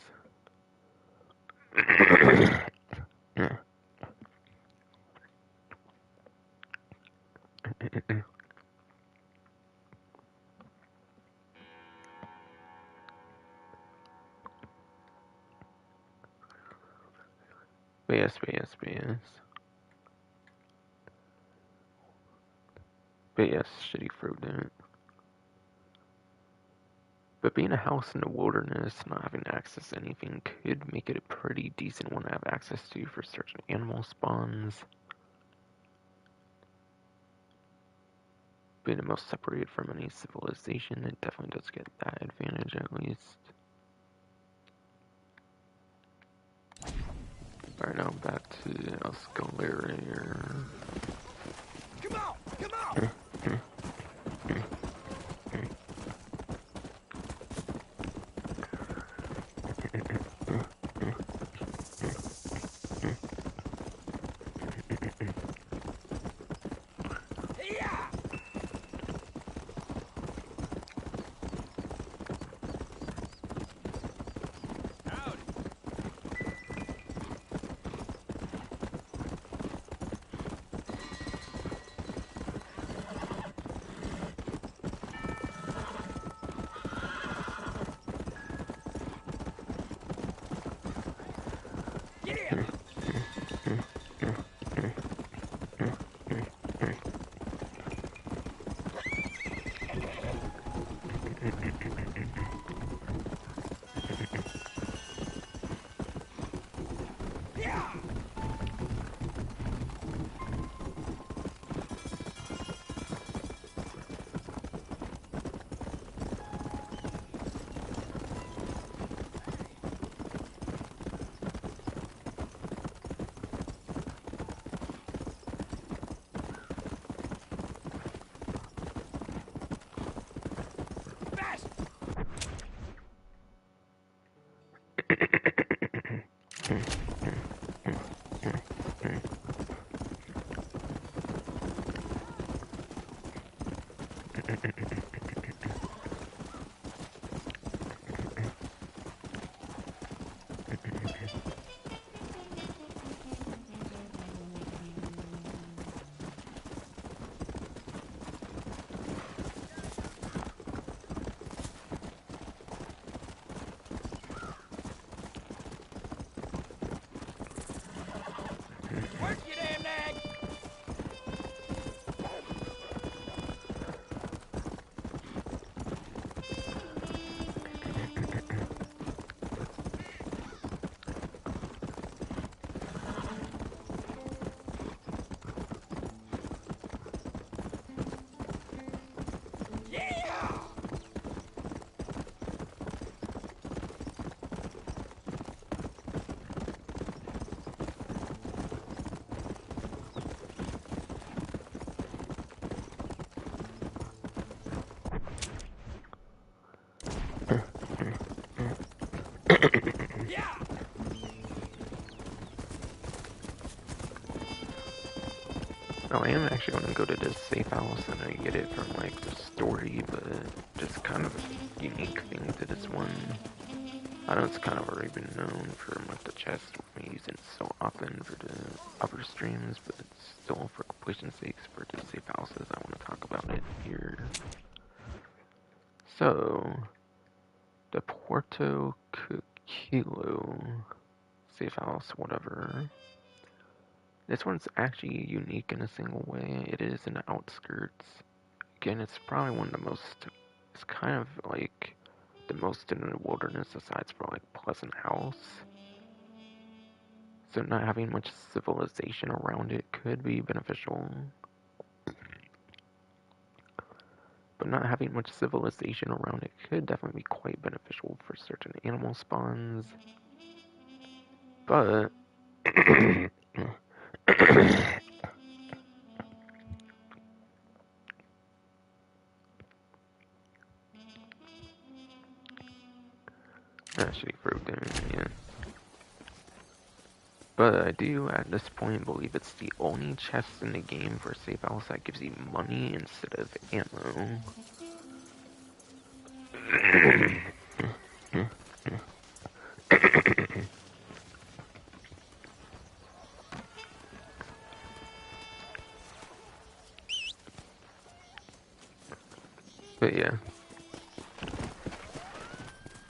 Speaker 1: But yes. But yes, shitty fruit in it. But being a house in the wilderness, not having access to anything, could make it a pretty decent one to have access to for certain animal spawns. Being the most separated from any civilization, it definitely does get that advantage at least. Alright, now back to Escalator.
Speaker 2: Come on! Come on! Yeah! Howdy. Get in! Yeah! Work, you damn nag! Yeah! Yeah!
Speaker 1: Oh, I am actually going to go to this safe house and I get it from like the story, but just kind of a unique thing to this one. I know it's kind of already been known for like the chest, we're using it so often for the upper streams, but it's still for completion's sakes for the safe houses. I want to talk about it here. So, the Puerto Kilo safe house, whatever. This one's actually unique in a single way. It is in the outskirts. Again, it's probably one of the most, it's kind of like the most in the wilderness aside from like Pleasant House. So not having much civilization around it could be beneficial. But not having much civilization around it could definitely be quite beneficial for certain animal spawns. But actually fruit damage, yeah. But I do, at this point, believe it's the only chest in the game for a safe house that gives you money instead of ammo. But yeah.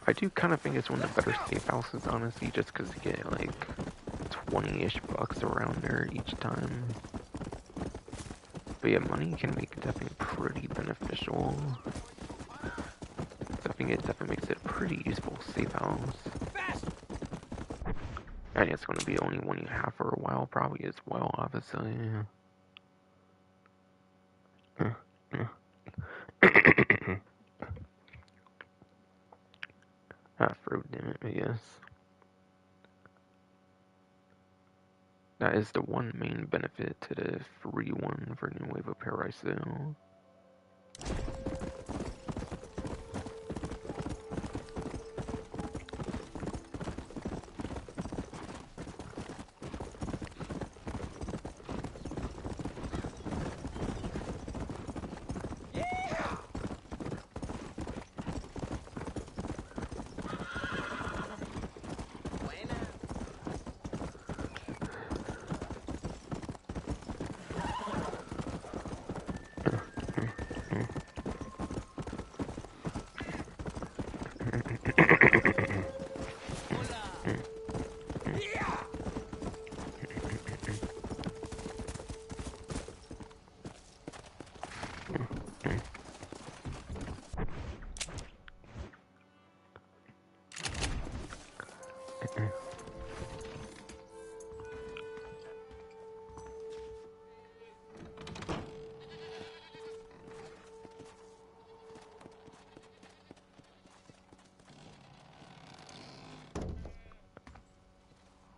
Speaker 1: I do kind of think it's one of the better safe houses, honestly, just because you get like 20-ish bucks around there each time. But yeah, money can make it definitely pretty beneficial. So I think it definitely makes it a pretty useful safe house. And it's going to be the only one you have for a while, probably as well, obviously. Fruit, damn it, I guess. That is the one main benefit to the free one for New Wave of Paraiso.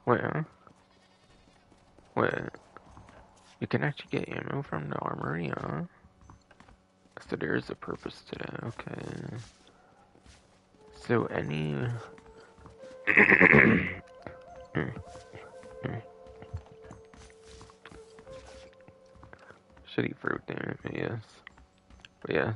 Speaker 1: Wait, wait. You can actually get ammo from the armory, huh? So there's a purpose to that, okay. So any Shitty fruit, damn it, yes. But yes.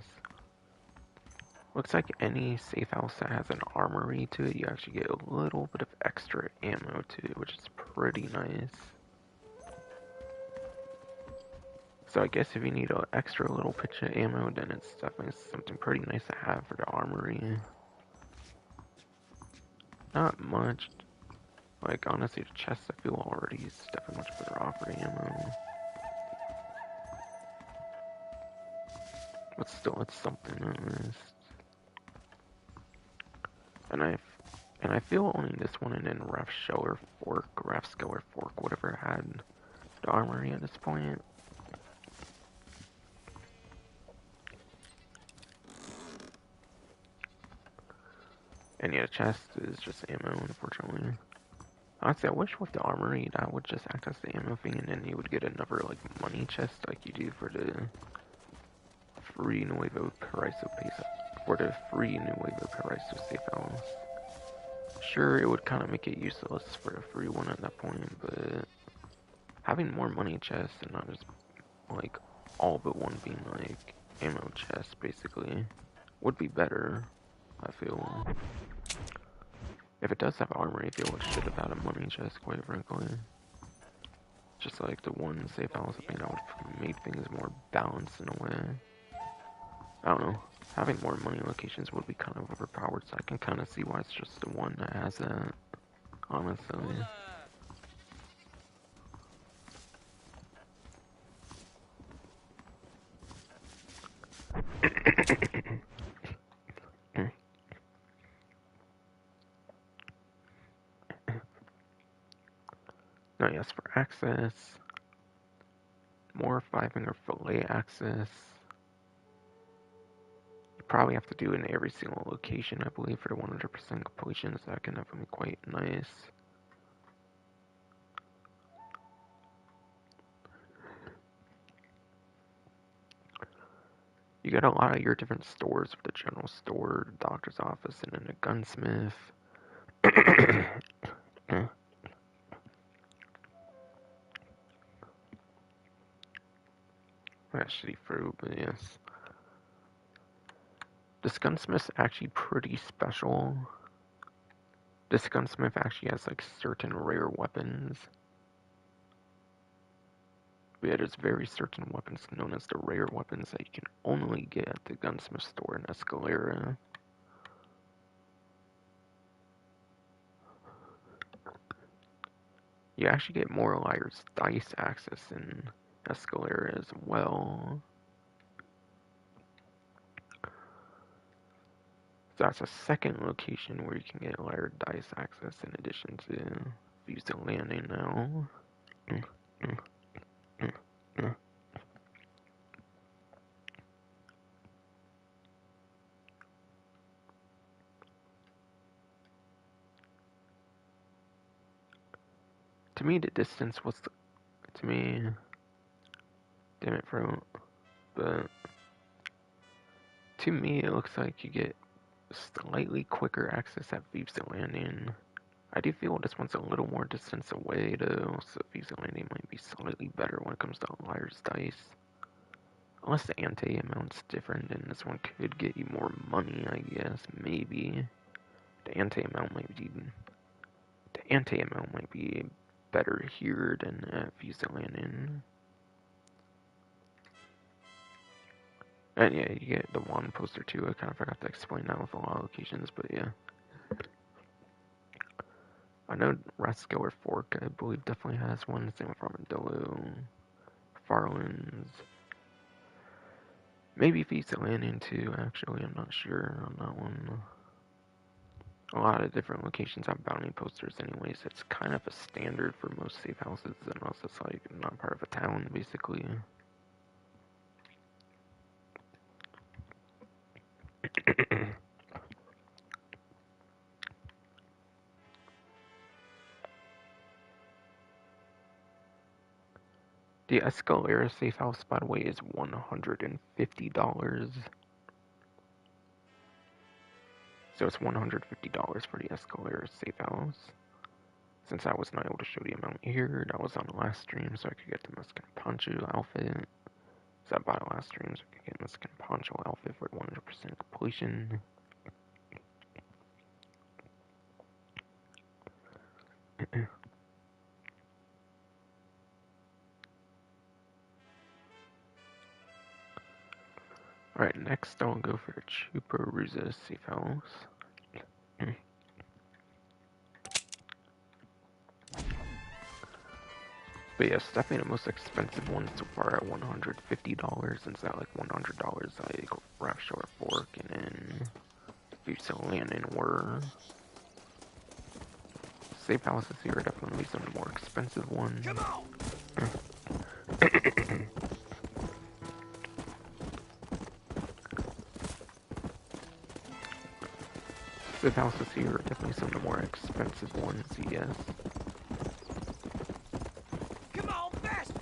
Speaker 1: Looks like any safe house that has an armory to it, you actually get a little bit of extra ammo to it, which is pretty nice. So I guess if you need an extra little pitch of ammo, then it's definitely something pretty nice to have for the armory. Not much. Like, honestly, the chest I feel already is definitely much better off for the ammo. But still, it's something at least. And I feel only this one and then Raph's Skeller Fork, whatever had the armory at this point. And yeah, chest is just ammo, unfortunately. Honestly, I wish with the armory that would just act as the ammo thing, and then you would get another like money chest like you do for the free Nuevo Paraiso Pesa. For the free Nuevo Paraiso safe house. Sure, it would kind of make it useless for a free one at that point, but having more money chests and not just like all but one being like ammo chests basically would be better, I feel. If it does have armor, I feel it should have had a money chest, quite frankly. Just like the one safe house, I think that would have made things more balanced in a way. I don't know. Having more money locations would be kind of overpowered, so I can kind of see why it's just the one that has that, honestly. Now, yes, for access, more 5-finger fillet access. You probably have to do it in every single location, I believe, for the 100% completion, so that can definitely be quite nice. You get a lot of your different stores with the general store, the doctor's office, and then the gunsmith. That's shitty fruit, but yes. This gunsmith's actually pretty special. This gunsmith actually has like certain rare weapons. But yeah, there's very certain weapons known as the rare weapons that you can only get at the gunsmith store in Escalera. You actually get more liar's dice access in Escalera as well. So that's a second location where you can get liar dice access in addition to Fuse the Landing now. To me, the distance was, to me, damn it, bro. But to me, it looks like you get slightly quicker access at Thieves Landing. I do feel this one's a little more distance away, though, so Thieves Landing might be slightly better when it comes to Liar's Dice. Unless the ante-amount's different, and this one could get you more money, I guess, maybe. The ante-amount might be better here than at Thieves Landing. And yeah, you get the wand poster too. I kind of forgot to explain that with a lot of locations, but yeah. I know Rathskeller Fork, I believe, definitely has one. Same with Armadillo, Farlands. Maybe Feast Landing too, actually. I'm not sure on that one. A lot of different locations have bounty posters anyways. It's kind of a standard for most safe houses, unless it's like not part of a town, basically. The Escalera safe house, by the way, is $150. So it's $150 for the escalator safe house. Since I was not able to show the amount here, that was on the last stream, so I could get the Mexican Poncho outfit. So I bought it last stream, so I could get Mexican Poncho outfit for 100% completion. Alright, next I'll go for the Chuparuza safe house. But yeah, it's definitely the most expensive one so far at $150. Since at like $100 I go wrap short fork, and then Fuso Landing were safe houses here are definitely some of the more expensive ones.
Speaker 2: Come on!
Speaker 1: Safe houses here are definitely some of the more expensive ones, yes.
Speaker 2: Come on, faster!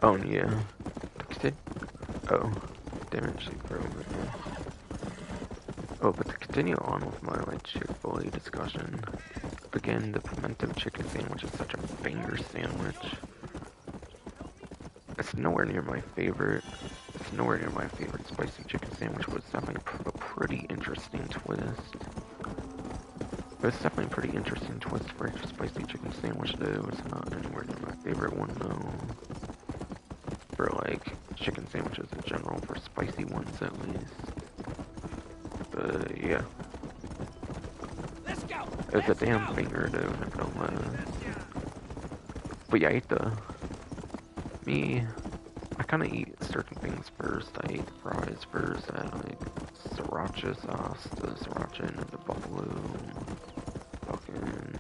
Speaker 1: Oh, yeah. Oh, damn it, she broke it. Oh, but to continue on with my like Chick-fil-A discussion, again, the pimento chicken sandwich is such a banger sandwich. It's nowhere near my favorite. It's nowhere near my favorite spicy chicken sandwich, but it's definitely a pretty interesting twist. But it's definitely a pretty interesting twist for a spicy chicken sandwich, though. It's not anywhere near my favorite one, though. For like chicken sandwiches in general, for spicy ones at least. But yeah,
Speaker 2: Let's go!
Speaker 1: it's a damn banger, though. Not gonna lie. But yeah, I kind of eat certain things first. I ate fries first. I had like sriracha sauce, the sriracha and the buffalo. Fucking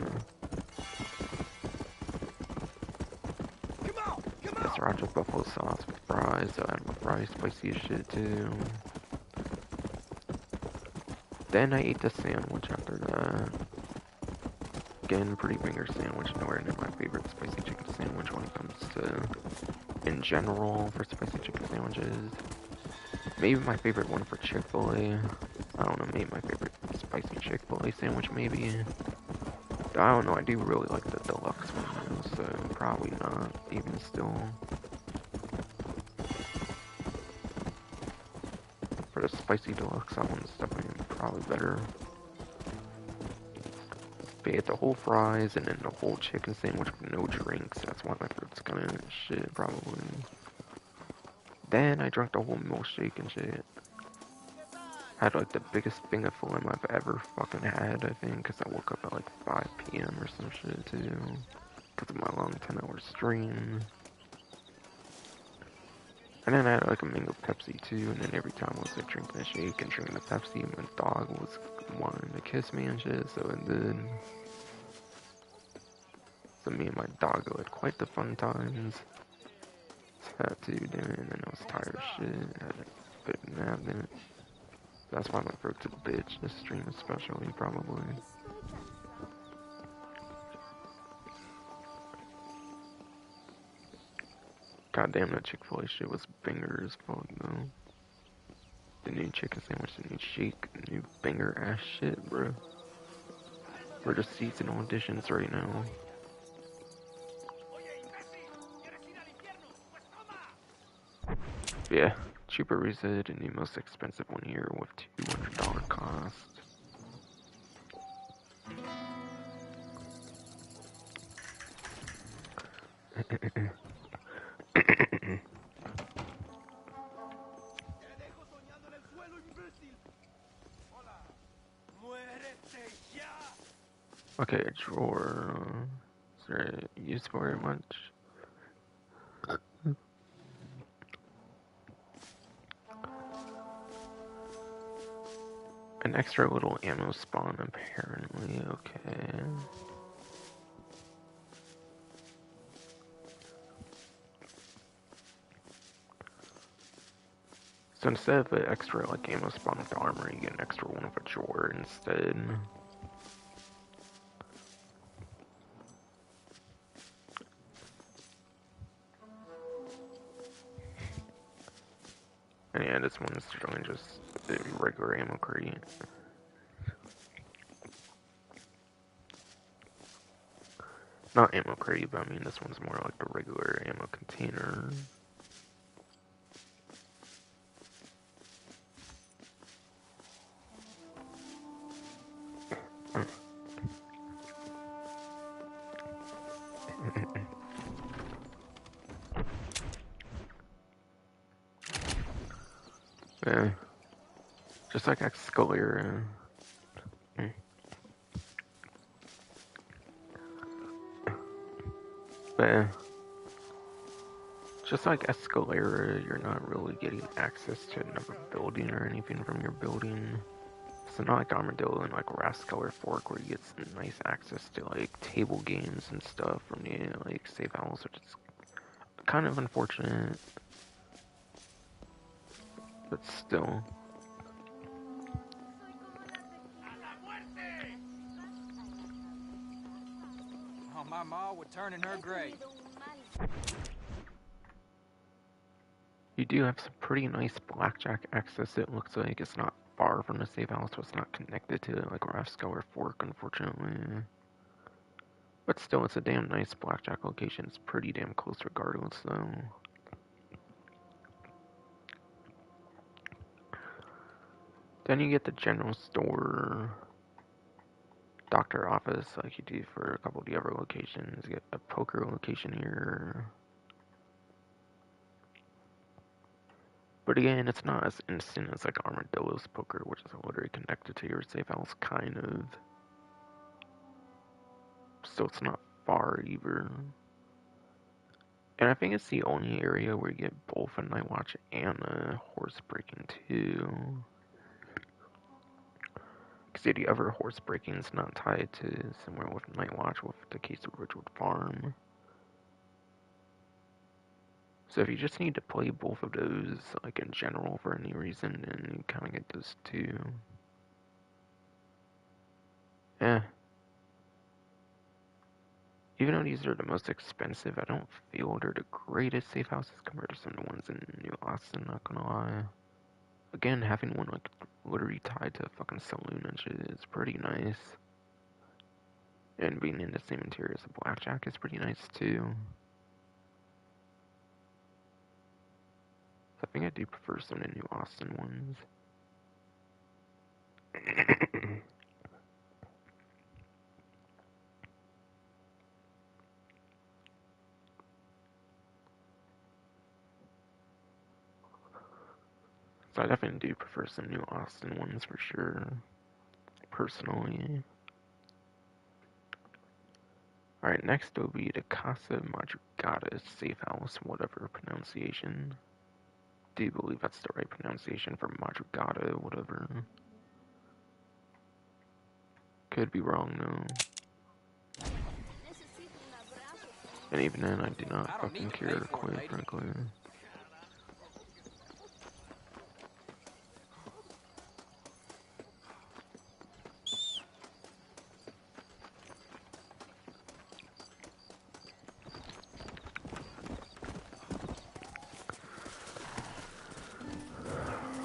Speaker 1: the sriracha buffalo sauce with fries. So I had my fries spicy as shit too. Then I ate the sandwich after that. Again, pretty banger sandwich. Nowhere near my favorite spicy chicken sandwich when it comes to, in general, for spicy chicken sandwiches. Maybe my favorite one for Chick-fil-A. I don't know, maybe my favorite spicy Chick-fil-A sandwich, maybe. I don't know, I do really like the deluxe one, so probably not, even still. For the spicy deluxe, that one's definitely probably better. But yeah, the whole fries and then the whole chicken sandwich with no drinks. That's one of my fruits kind of shit, probably. Then I drank the whole milkshake and shit. Had like the biggest thing of phlegm I've ever fucking had, I think, because I woke up at like 5 p.m. or some shit too. Because of my long 10-hour stream. And then I had like a mango Pepsi too, and then every time I was like drinking a shake and drinking a Pepsi, my dog was wanting to kiss me and shit, so it did. So me and my dog had quite the fun times. Had to, damn it, and then I was tired as shit. I had a bit of nap in it. That's why my throat's a bitch, this stream especially, probably. Goddamn, that Chick-fil-A shit was banger as fuck, though. The new chicken sandwich, the new shake, the new banger ass shit, bro. We're just seasonal editions right now. Yeah, Chuparuza, the new most expensive one here with $200 cost. Okay, a drawer. Is there use for it much? An extra little ammo spawn, apparently. Okay. So instead of an extra like ammo spawn with the armor, you get an extra one with a drawer instead. And yeah, this one's really just a regular ammo crate. Not ammo crate, but I mean this one's more like the regular ammo container. Yeah. Just like Escalator. But yeah. Just like Escalator, you're not really getting access to another building or anything from your building. So not like Armadillo and like Rascal or Fork where you get some nice access to like table games and stuff from the like safe house, which is kind of unfortunate. But still.
Speaker 2: Oh, my ma would turn in her grave.
Speaker 1: You do have some pretty nice blackjack access, it looks like. It's not far from the safe house, so it's not connected to like Rascal or Fork, unfortunately. But still, it's a damn nice blackjack location. It's pretty damn close regardless, though. Then you get the general store, doctor office, like you do for a couple of the other locations. You get a poker location here. But again, it's not as instant as like Armadillo's poker, which is literally connected to your safe house, kind of. So it's not far either. And I think it's the only area where you get both a Nightwatch and a Horsebreaking too. Because the other Horsebreaking is not tied to somewhere with Nightwatch with the case of Ridgewood Farm. So if you just need to play both of those, like in general for any reason, then you kind of get those two. Eh. Even though these are the most expensive, I don't feel they're the greatest safe houses compared to some of the ones in New Austin, not gonna lie. Again, having one like literally tied to a fucking saloon and shit is pretty nice. And being in the same interior as a blackjack is pretty nice too. So I think I do prefer some of the New Austin ones. So I definitely do prefer some New Austin ones for sure, personally. Alright, next will be the Casa Madrugada Safe House, whatever pronunciation. Do you believe that's the right pronunciation for Madrugada, whatever? Could be wrong, though. And even then, I do not fucking care, quite frankly.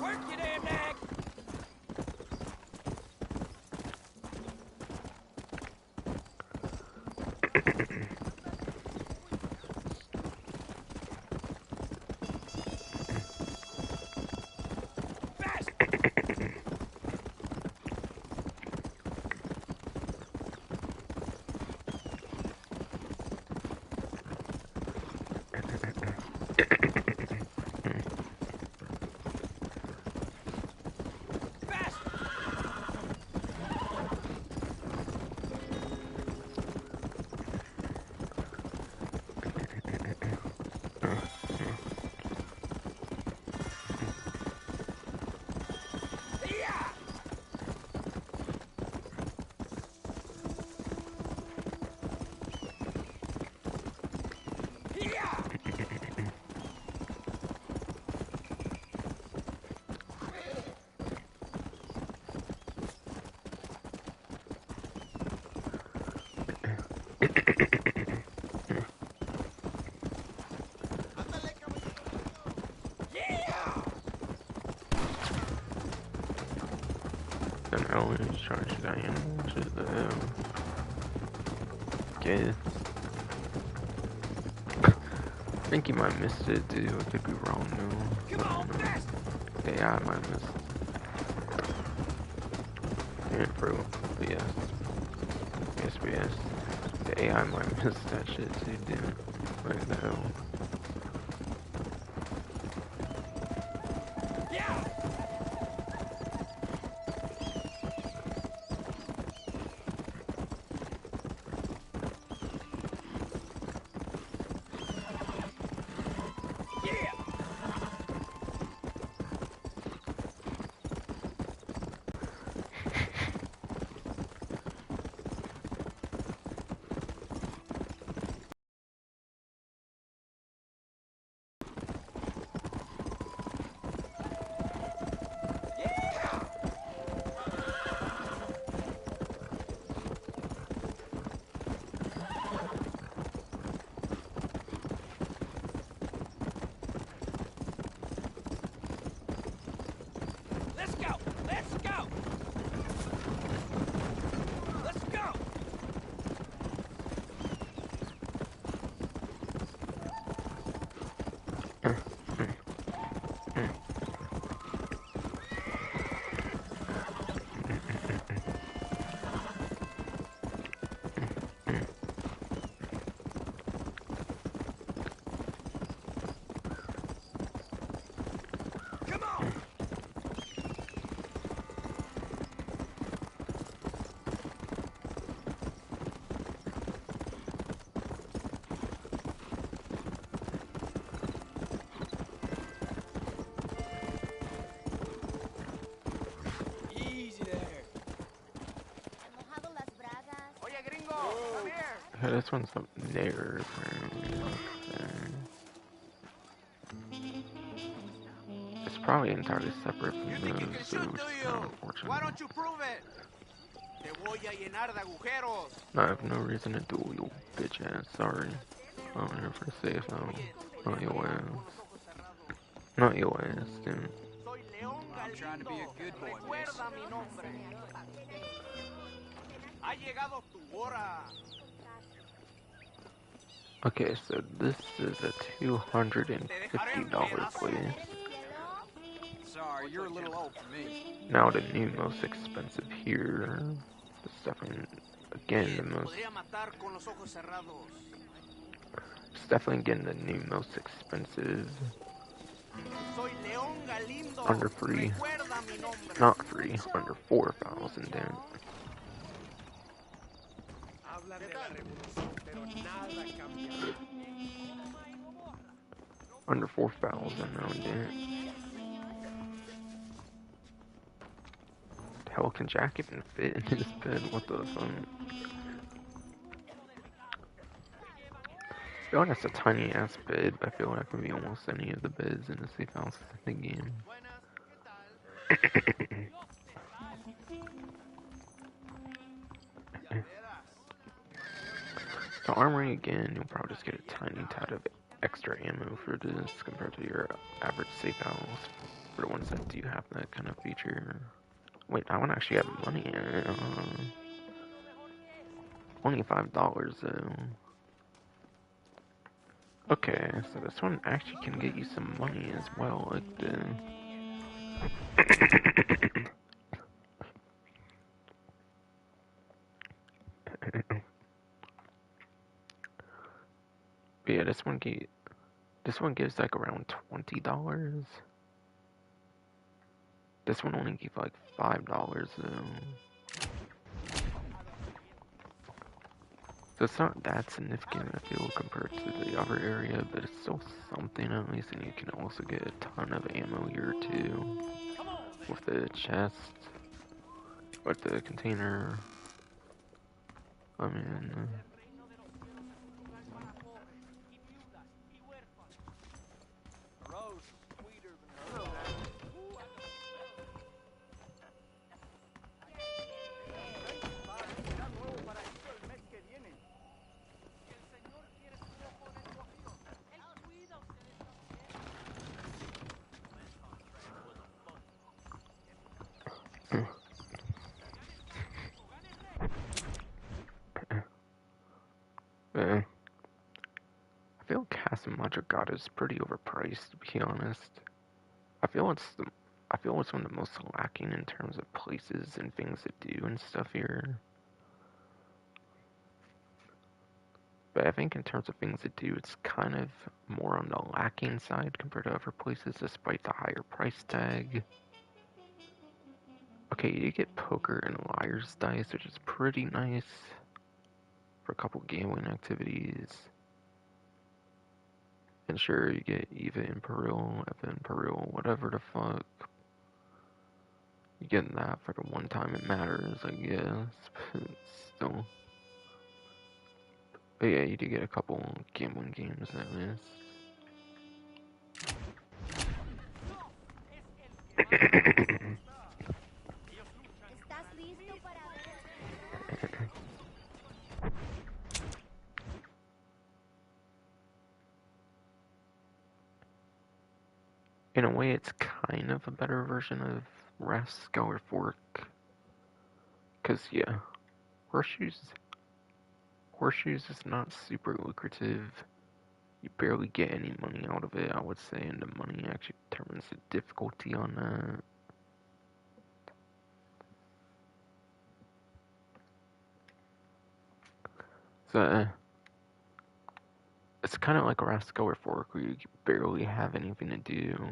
Speaker 2: Work, you damn nag! Fast! Fast!
Speaker 1: Challenge, charge that animal, which is the guess. I think you might miss it too. I could be wrong though.
Speaker 2: Come on, fast!
Speaker 1: Yeah, I might miss it. And bro, but yes. Yes. The AI might miss that shit too, damn it. Like the hell.
Speaker 2: Yeah! Yeah! Let's go! Let's go! Let's go! Come on! Easy there.
Speaker 4: Mojado las bragas.
Speaker 3: Oye, gringo, come here.
Speaker 1: Yeah, this one's up there, apparently. It's probably entirely separate
Speaker 3: You
Speaker 1: from
Speaker 3: think you
Speaker 1: those,
Speaker 3: can
Speaker 1: so
Speaker 3: shoot,
Speaker 1: which
Speaker 3: do
Speaker 1: is
Speaker 3: you?
Speaker 1: kind of
Speaker 3: Why
Speaker 1: unfortunate.
Speaker 3: don't you prove it? Te voy a llenar de agujeros.
Speaker 1: I have no reason to duel you, bitch ass. Sorry. I'm here for safe now. Not your ass. Not your ass, dude.
Speaker 3: Soy León
Speaker 2: I'm trying to be a good boy, miss.
Speaker 3: Recuerda mi nombre. Ha llegado tu hora.
Speaker 1: Okay, so this is a $250 place.
Speaker 2: Sorry, you're a little old for me.
Speaker 1: Now the new most expensive here. It's definitely, again, the most.
Speaker 3: Podría matar con los ojos cerrados.
Speaker 1: It's definitely getting the new most expensive.
Speaker 3: Soy León Galindo.
Speaker 1: Under free.
Speaker 3: Recuerda mi nombre.
Speaker 1: Not free. Under 4,000, damn.
Speaker 2: Hablan de la revolución, pero nada cambiará.
Speaker 1: Under 4,000 now, damn. The hell can Jack even fit in his bed? What the fuck? I feel like that's a tiny ass bed, but I feel like that could be almost any of the beds in the safe house in the game. The armory again, you'll probably just get a tiny tad of extra ammo for this compared to your average safe house. For the ones that do have that kind of feature. Wait, that one actually had money in it. Only $5 though. Okay, so this one actually can get you some money as well, like the. But yeah, this one gives like around $20. This one only gives like $5 though. So it's not that significant, I feel, compared to the other area, but it's still something at least, and you can also get a ton of ammo here too. With the chest, with the container. I mean, Madrugada is pretty overpriced, to be honest. I feel it's the I feel it's one of the most lacking in terms of places and things to do and stuff here. But I think in terms of things to do, it's kind of more on the lacking side compared to other places, despite the higher price tag. Okay, you get poker and liar's dice, which is pretty nice for a couple gambling activities. And sure, you get Eva Imperial, Eva Imperial, whatever the fuck. You get that for the one time it matters, I guess. But still. But yeah, you do get a couple gambling games at least.
Speaker 4: ¿Estás listo para ver?
Speaker 1: In a way, it's kind of a better version of Rascal Fork. Cause yeah, horseshoes is not super lucrative. You barely get any money out of it, I would say, and the money actually determines the difficulty on that. So, it's kind of like Rascal Fork, where you barely have anything to do.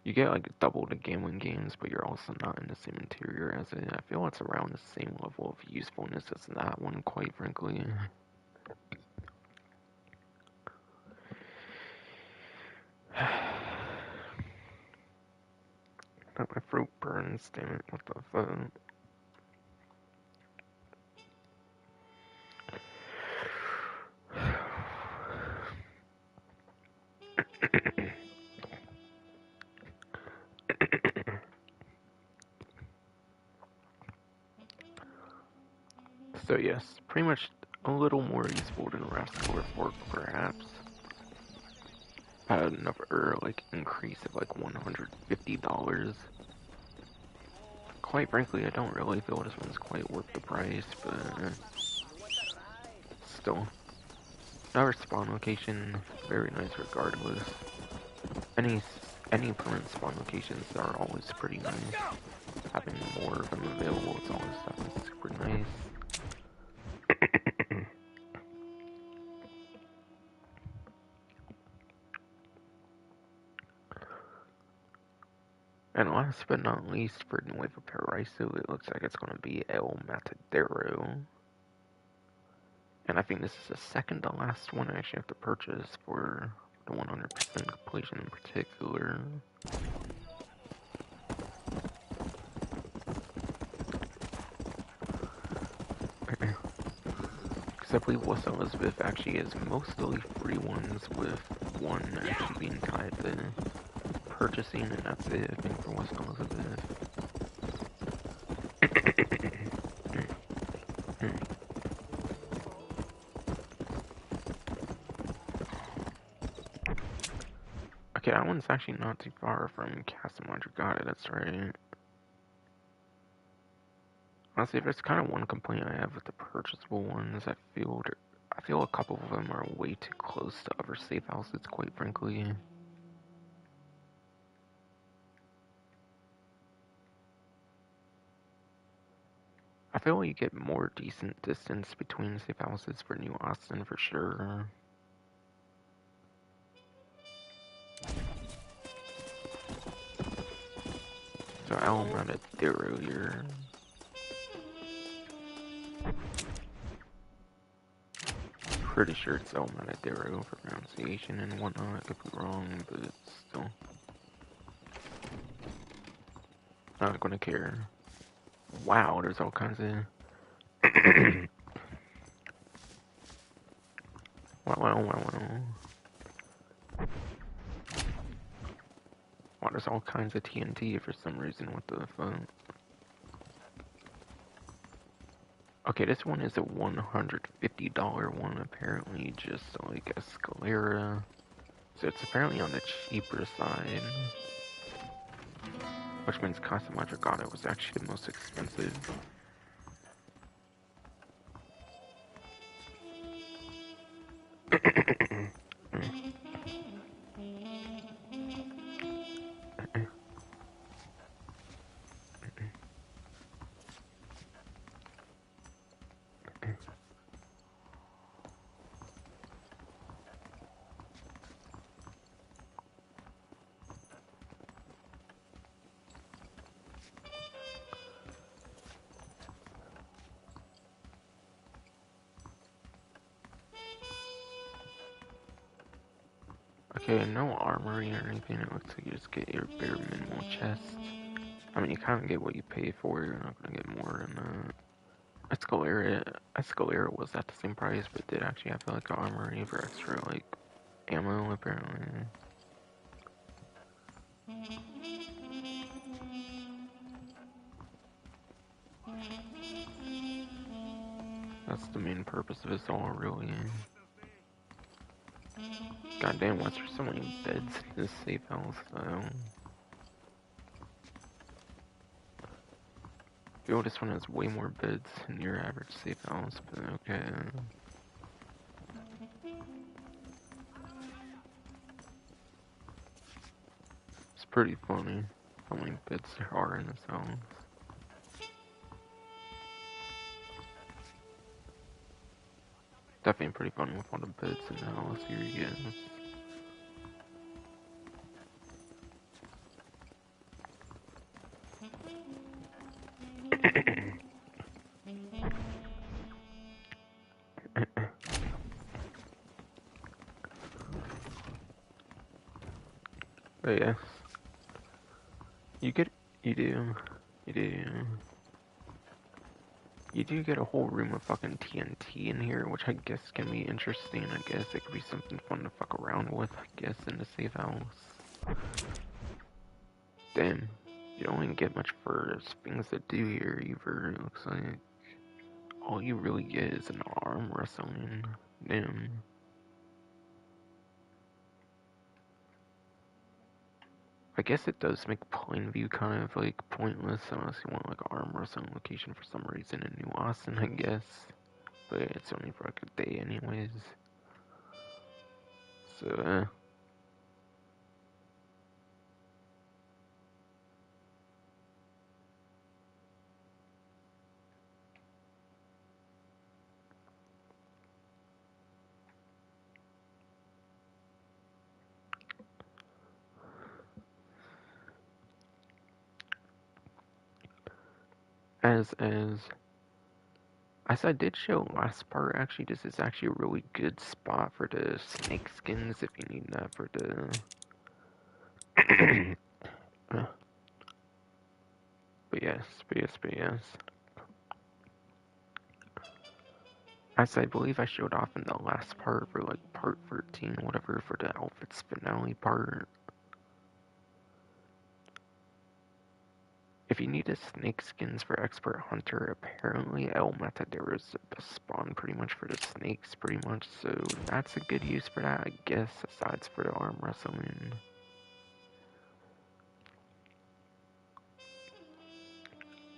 Speaker 1: You get like double the gambling games, but you're also not in the same interior as it. I feel it's around the same level of usefulness as that one, quite frankly. My throat burns, damn it, what the fuck? So yes, pretty much a little more useful than Rascal Fork, perhaps. Had another like increase of like $150. Quite frankly, I don't really feel this one's quite worth the price, but still. Another spawn location, very nice regardless. Any any permanent spawn locations are always pretty nice. Having more of them available is always definitely super nice. And last but not least, for Nuevo Paraiso, it looks like it's going to be El Matadero. And I think this is the second to last one I actually have to purchase for the 100% completion in particular. Because I believe West Elizabeth actually has mostly free ones, with one actually being tied to purchasing, and that's it, I think, for West Elizabeth. Okay, that one's actually not too far from Casa Madrugada, that's right. Honestly, there's kind of one complaint I have with the purchasable ones. I feel a couple of them are way too close to other safe houses, quite frankly. I feel like you get more decent distance between safe houses for New Austin for sure. So El Matadero here. Pretty sure it's El Matadero for pronunciation and whatnot. I could be wrong, but still. Not gonna care. Wow, there's all kinds of... wow. Wow, there's all kinds of TNT for some reason. What the fuck? Okay, this one is a $150 one, apparently, just like Escalera. So it's apparently on the cheaper side. Which means Casa Madrugada was actually the most expensive. Okay, no armory or anything. It looks like you just get your bare minimal chest. I mean, you kind of get what you pay for. You're not gonna get more than that. Escalera was at the same price, but did actually have like an armory for extra like ammo apparently. That's the main purpose of this all, really. Goddamn, what's there so many beds in this safe house though? Yo, this one has way more beds than your average safe house, but okay. It's pretty funny how many beds there are in this house. Definitely pretty funny with all the beds in the house here, yes. But yes, you get, you do, you do. You do get a whole room of fucking TNT in here, which I guess can be interesting. I guess it could be something fun to fuck around with, I guess, in the safe house. Damn, you don't even get much for things to do here either, it looks like. All you really get is an arm wrestling. Damn. I guess it does make plain view kind of like pointless unless you want like an arm wrestling location for some reason in New Austin, I guess. But it's only for like a day anyways. So, as I did show last part, actually, this is actually a really good spot for the snake skins if you need that for the. but yes. As I believe I showed off in the last part for like part 13, whatever, for the outfits finale part. If you need a snake skins for expert hunter, apparently El Matadero is the best spawn pretty much for the snakes, pretty much. So that's a good use for that, I guess, aside for the arm wrestling.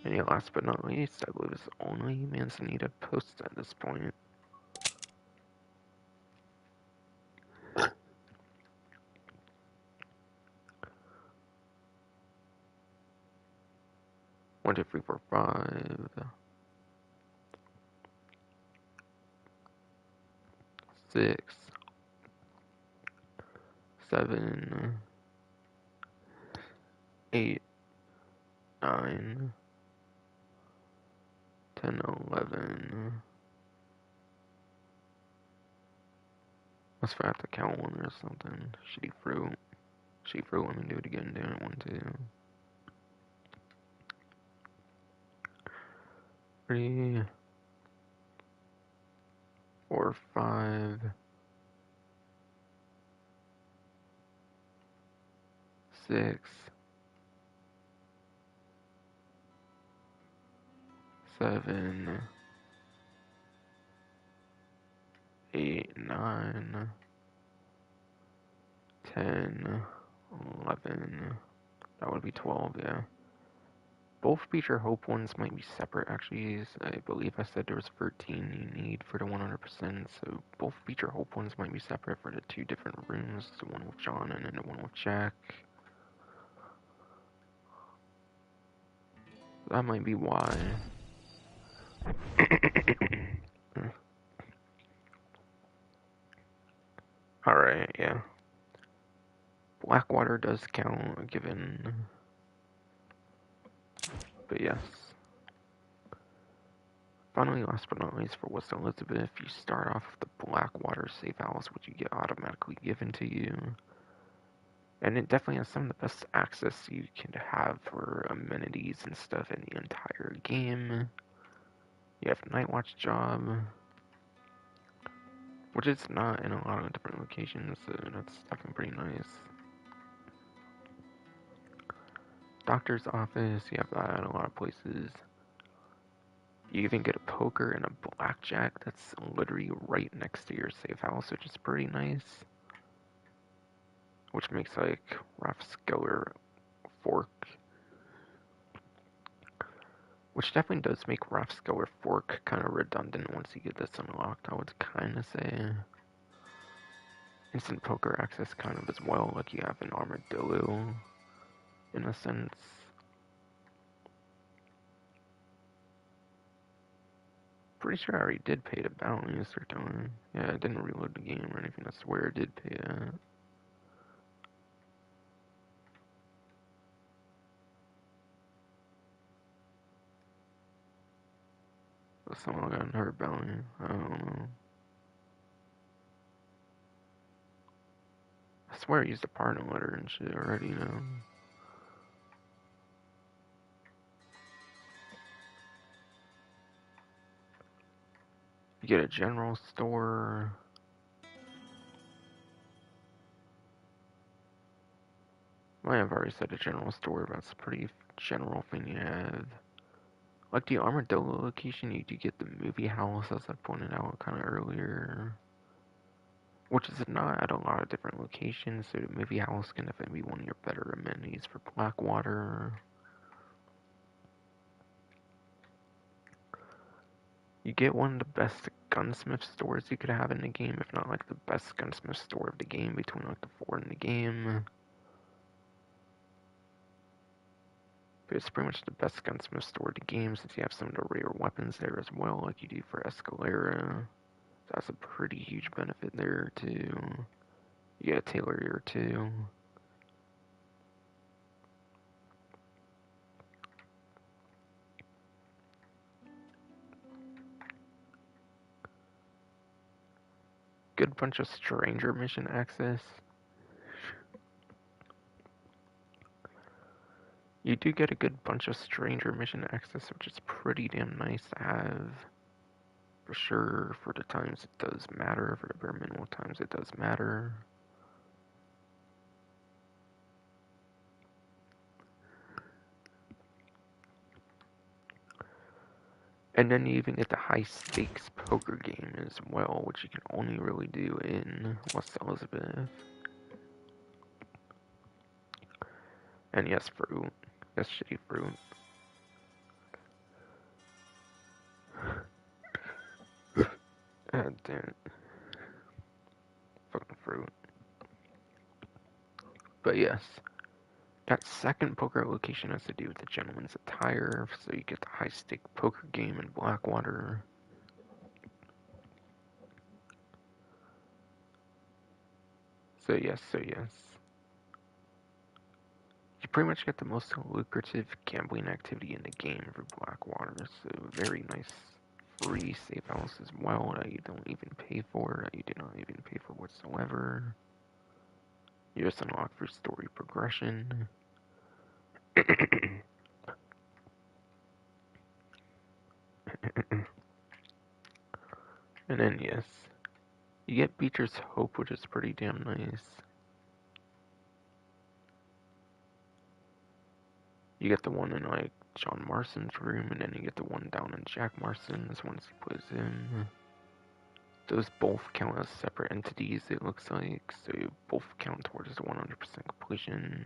Speaker 1: And yeah, last but not least, I believe it's the only Manzanita post at this point. One, two, three, four, five, 6, 7, 8, 9, 10, 11. Must have to count one or something. Shitty fruit. Shitty fruit, let me do it again. Doing it 1, 2, 3, 4, 5, 6, 7, 8, 9, 10, 11. That would be 12, yeah. Both Future Hope ones might be separate, actually. I believe I said there was 13 you need for the 100%, so both Future Hope ones might be separate for the 2 different rooms, the one with John and then the one with Jack. That might be why. Alright, yeah. Blackwater does count, given... But yes. Finally, last but not least, for West Elizabeth, you start off with the Blackwater safe house, which you get automatically given to you. And it definitely has some of the best access you can have for amenities and stuff in the entire game. You have Nightwatch job, which is not in a lot of different locations, so that's definitely pretty nice. Doctor's office, you have that in a lot of places. You even get a poker and a blackjack that's literally right next to your safe house, which is pretty nice. Which makes like Rathskeller Fork, which definitely does make Rathskeller Fork kind of redundant once you get this unlocked, I would kind of say. Instant poker access kind of as well, like you have an Armadillo, in a sense. Pretty sure I already did pay the bounties or something. Yeah, I didn't reload the game or anything, I swear I did pay it. But somehow got another bounty, I don't know. I swear I used a partner letter and shit already, you know. You get a general store. Might have already said a general store, but it's a pretty general thing you have. Like the Armadillo location, you do get the movie house, as I pointed out kind of earlier. Which is not at a lot of different locations, so the movie house can definitely be one of your better amenities for Blackwater. You get one of the best gunsmith stores you could have in the game, if not like the best gunsmith store of the game, between like the four in the game. But it's pretty much the best gunsmith store of the game, since you have some of the rare weapons there as well, like you do for Escalera. So that's a pretty huge benefit there too. You get a tailor here too. Good bunch of stranger mission access. You do get a good bunch of stranger mission access, which is pretty damn nice to have. For sure, for the times it does matter, for the bare minimum times it does matter. And then you even get the high stakes poker game as well, which you can only really do in West Elizabeth. And yes, fruit. Yes, shitty fruit. God damn it. Fucking fruit. But yes, that second poker location has to do with the gentleman's attire, so you get the high stake poker game in Blackwater. So yes. You pretty much get the most lucrative gambling activity in the game for Blackwater, so very nice free safe house as well that you don't even pay for, that you do not even pay for whatsoever. You just unlock for story progression. And then yes, you get Beecher's Hope, which is pretty damn nice. You get the one in like John Marston's room, and then you get the one down in Jack Marston's once he plays in. Those both count as separate entities, it looks like, so you both count towards the 100% completion.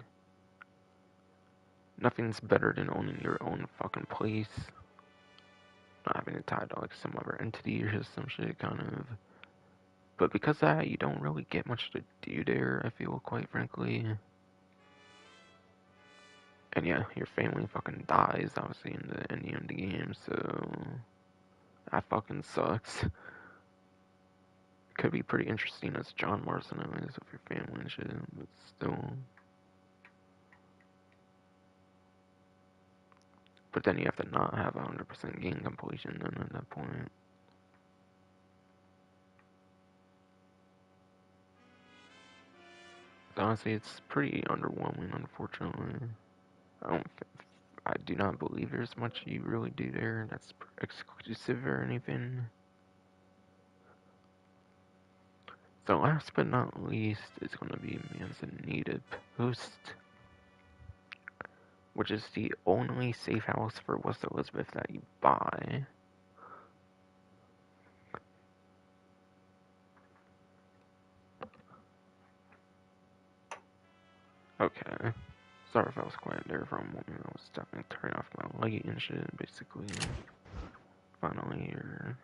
Speaker 1: Nothing's better than owning your own fucking place. Not having it tied to like some other entity or just some shit, kind of. But because of that, you don't really get much to do there, I feel, quite frankly. And yeah, your family fucking dies, obviously, in the ending of the game, so that fucking sucks. Could be pretty interesting as John Marston is with your family and shit, but still. But then you have to not have 100% game completion then at that point. Honestly, it's pretty underwhelming, unfortunately. I do not believe there's much you really do there that's exclusive or anything. So last but not least is going to be Manzanita Post, which is the only safe house for West Elizabeth that you buy. Okay. Sorry if I was quiet there for a moment. I was definitely turning off my light and shit, basically. Finally here.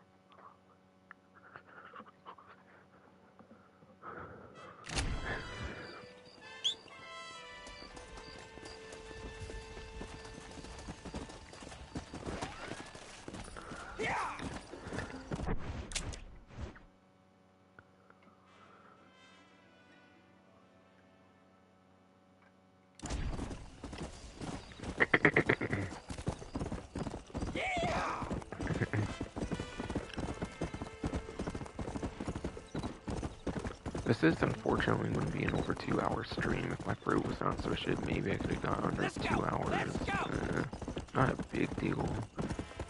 Speaker 1: This is unfortunately going to be an over 2-hour stream. If my throat was not so shit, maybe I could have gone under 2 hours. Not a big deal.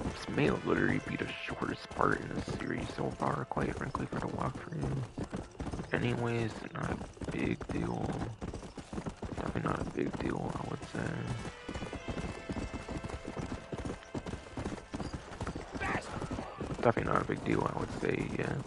Speaker 1: This may literally be the shortest part in the series so far, quite frankly, for the walkthrough. Anyways, not a big deal. Definitely not a big deal, I would say. Definitely not a big deal, I would say, yes.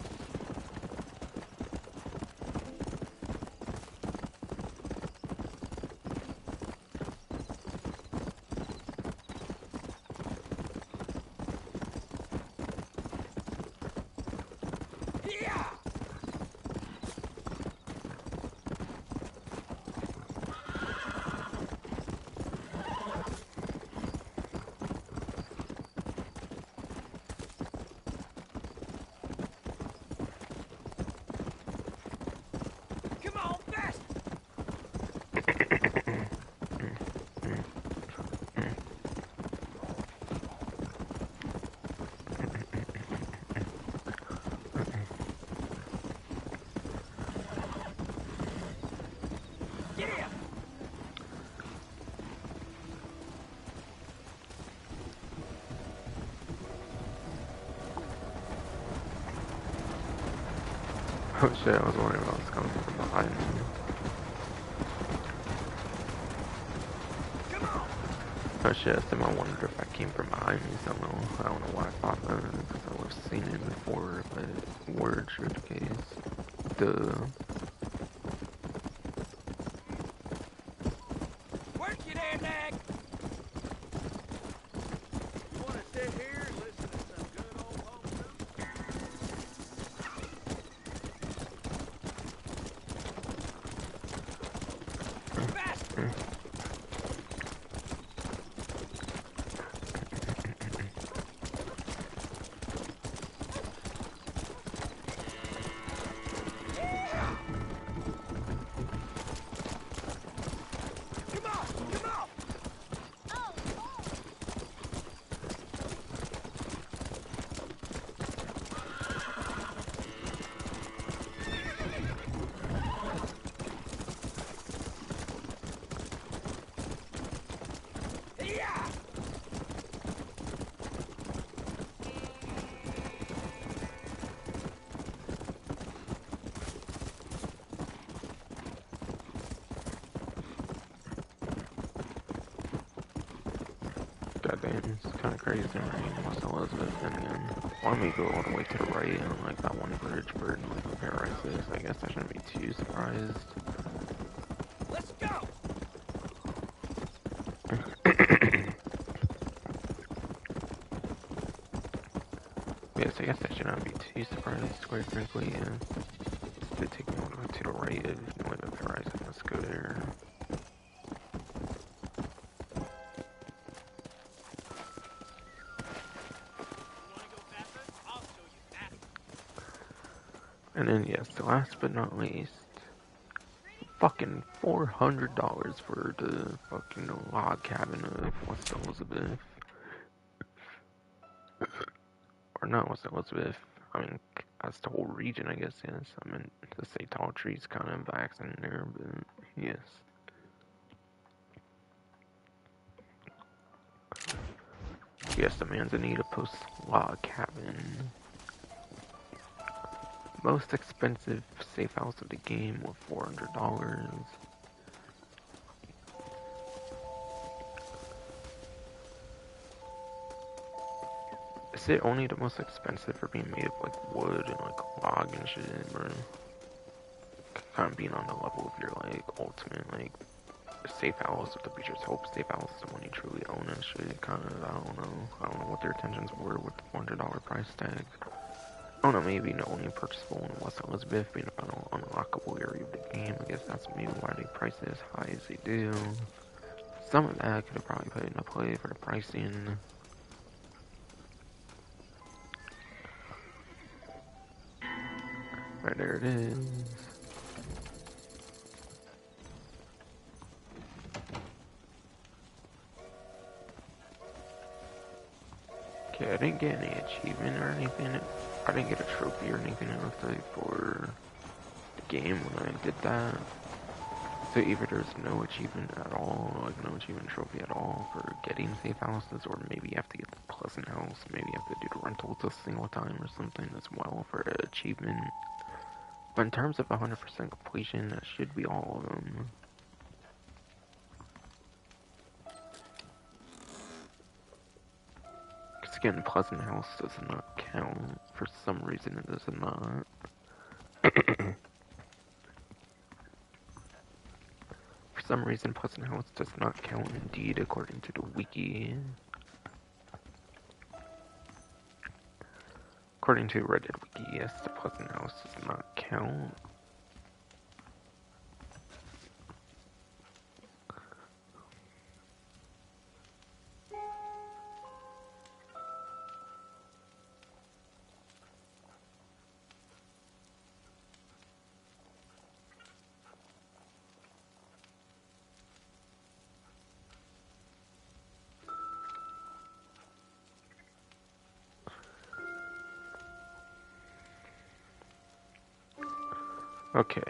Speaker 1: Oh shit, I was wondering if I was coming from behind me. Oh shit, I wondered if I came from behind me somehow. I don't know why I thought that, because I would have seen it before, but word sure the case. Duh.
Speaker 2: Work you there, Nag!
Speaker 3: You want to sit here and listen to some good old home news?
Speaker 2: Faster!
Speaker 1: Goddamn, it's kind of crazy right? West Elizabeth, and again, why don't we go all the way to the right on like that one bridge where like the paradise is? I guess I shouldn't be too surprised.
Speaker 2: Let's go!
Speaker 1: Yes, I guess I should not be too surprised, quite frankly. It did take me all the way to the right of you know, the paradise. Let's go there. And then, yes, the last but not least, fucking $400 for the fucking log cabin of West Elizabeth. or no, was Elizabeth? I mean, that's the whole region, I guess, yes. I meant to say tall trees kind of by accident there, but yes. Yes, the Manzanita Post Log Cabin. Most expensive safe house of the game with $400. Is it only the most expensive for being made of like wood and like log and shit, or kind of being on the level of your like ultimate like safe house with the Beecher's Hope safe house, the one you truly own and shit? Kind of, I don't know what their intentions were with the $400 price tag. I don't know, maybe the only purchasable in West Elizabeth being an unlockable area of the game. I guess that's maybe why they price it as high as they do. Some of that could have probably put into play for the pricing. Right there it is. Okay, I didn't get any achievement or anything. I didn't get a trophy or anything, it looked like, for the game when I did that. So either there's no achievement at all, like no achievement trophy at all for getting safe houses, or maybe you have to get the Pleasant House, maybe you have to do the rentals a single time or something as well for an achievement. But in terms of 100% completion, that should be all of them. Because again, Pleasant House does not count. For some reason it does not. For some reason, Pleasant House does not count indeed according to the wiki. According to Reddit wiki, yes, the Pleasant House does not count. Okay.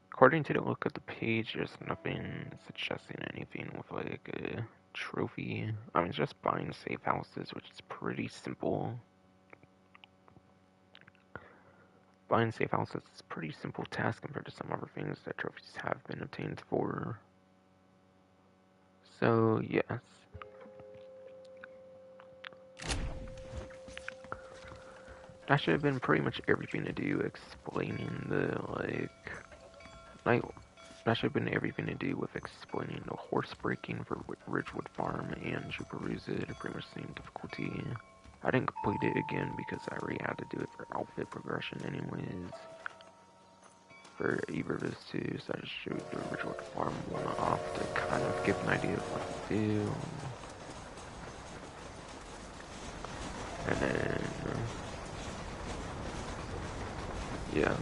Speaker 1: According to the look of the page, there's nothing suggesting anything with like a trophy. I mean, it's just buying safe houses, which is pretty simple. Buying safe houses is a pretty simple task compared to some other things that trophies have been obtained for. So, yes. That should have been pretty much everything to do explaining the, like, night. That should have been everything to do with explaining the Horsebreaking for Ridgewood Farm and Juparuza at pretty much the same difficulty. I didn't complete it again because I already had to do it for outfit progression anyways. For either of those two, so I just showed the Ridgewood Farm one off to kind of give an idea of what to do. And then, yeah.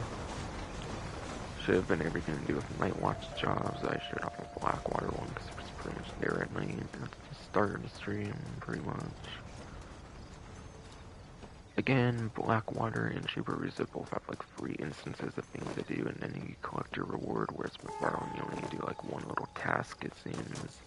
Speaker 1: Should have been everything to do with Nightwatch jobs. I showed off the Blackwater one because it was pretty much there at night at the start of the stream, pretty much. Again, Blackwater and Juparuza both have like free instances of things to do, and then you collect your reward, whereas McFarlane you only do like one little task, it seems.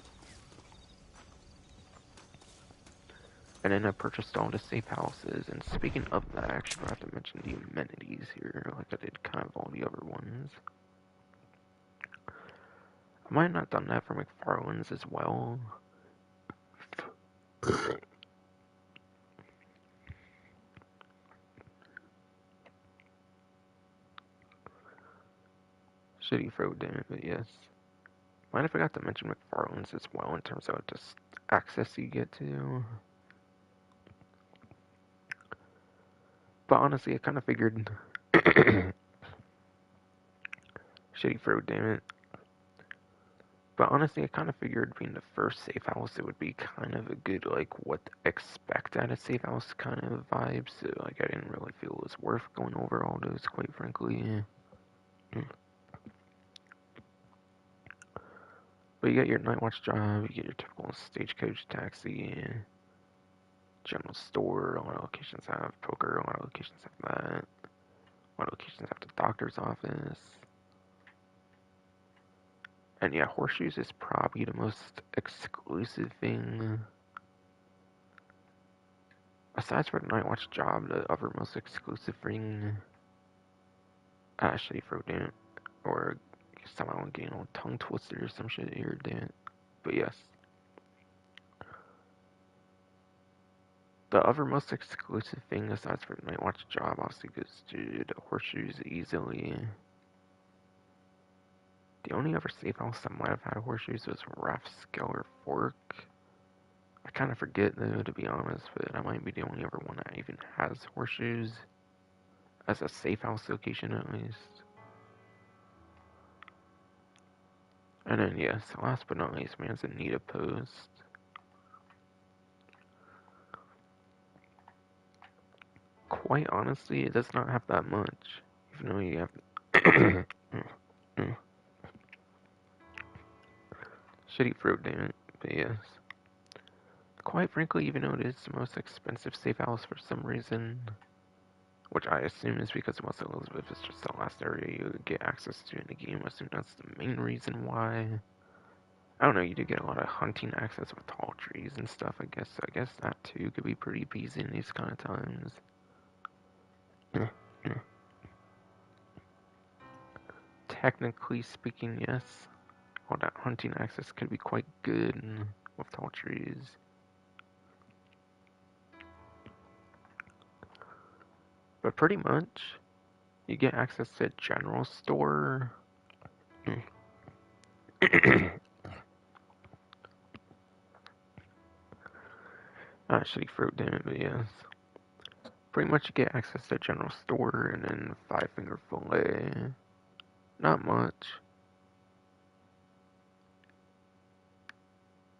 Speaker 1: And then I purchased all the safe houses, and speaking of that, I actually forgot to mention the amenities here, like I did kind of all the other ones. I might have not done that for McFarlane's as well. Shitty throw, damn it, but yes. Might have forgot to mention McFarlane's as well in terms of just access you get to. But honestly, I kind of figured. Shitty throw, damn it. But honestly, I kind of figured being the first safe house, it would be kind of a good, like, what to expect at a safe house kind of vibe. So, like, I didn't really feel it was worth going over all those, quite frankly. But you get your Nightwatch job, you get your typical stagecoach taxi, general store. A lot of locations have poker, a lot of locations have that. A lot of locations have the doctor's office. And yeah, Horseshoes is probably the most exclusive thing. Aside from the Nightwatch job, the other most exclusive thing. I actually wrote down, or somehow I'm getting all tongue twisted or some shit here, damn it. But yes. The other most exclusive thing, aside from the Nightwatch job, obviously goes to the Horseshoes easily. The only other safe house that might have had Horseshoes was Rathskeller Fork. I kind of forget though, to be honest, but that might be the only other one that even has Horseshoes as a safe house location at least. And then yes, last but not least, Manzanita Post. Quite honestly, it does not have that much, even though you have shitty throat, damn it. But yes, quite frankly, even though it is the most expensive safe house for some reason, which I assume is because West Elizabeth is just the last area you get access to in the game. I assume that's the main reason why. I don't know, you do get a lot of hunting access with tall trees and stuff, I guess. So I guess that too could be pretty easy in these kind of times. Technically speaking, yes. All that hunting access could be quite good with tall trees. But pretty much, you get access to a general store. Actually, fruit, damn it, but yes. Pretty much you get access to a general store and then Five Finger Fillet. Not much.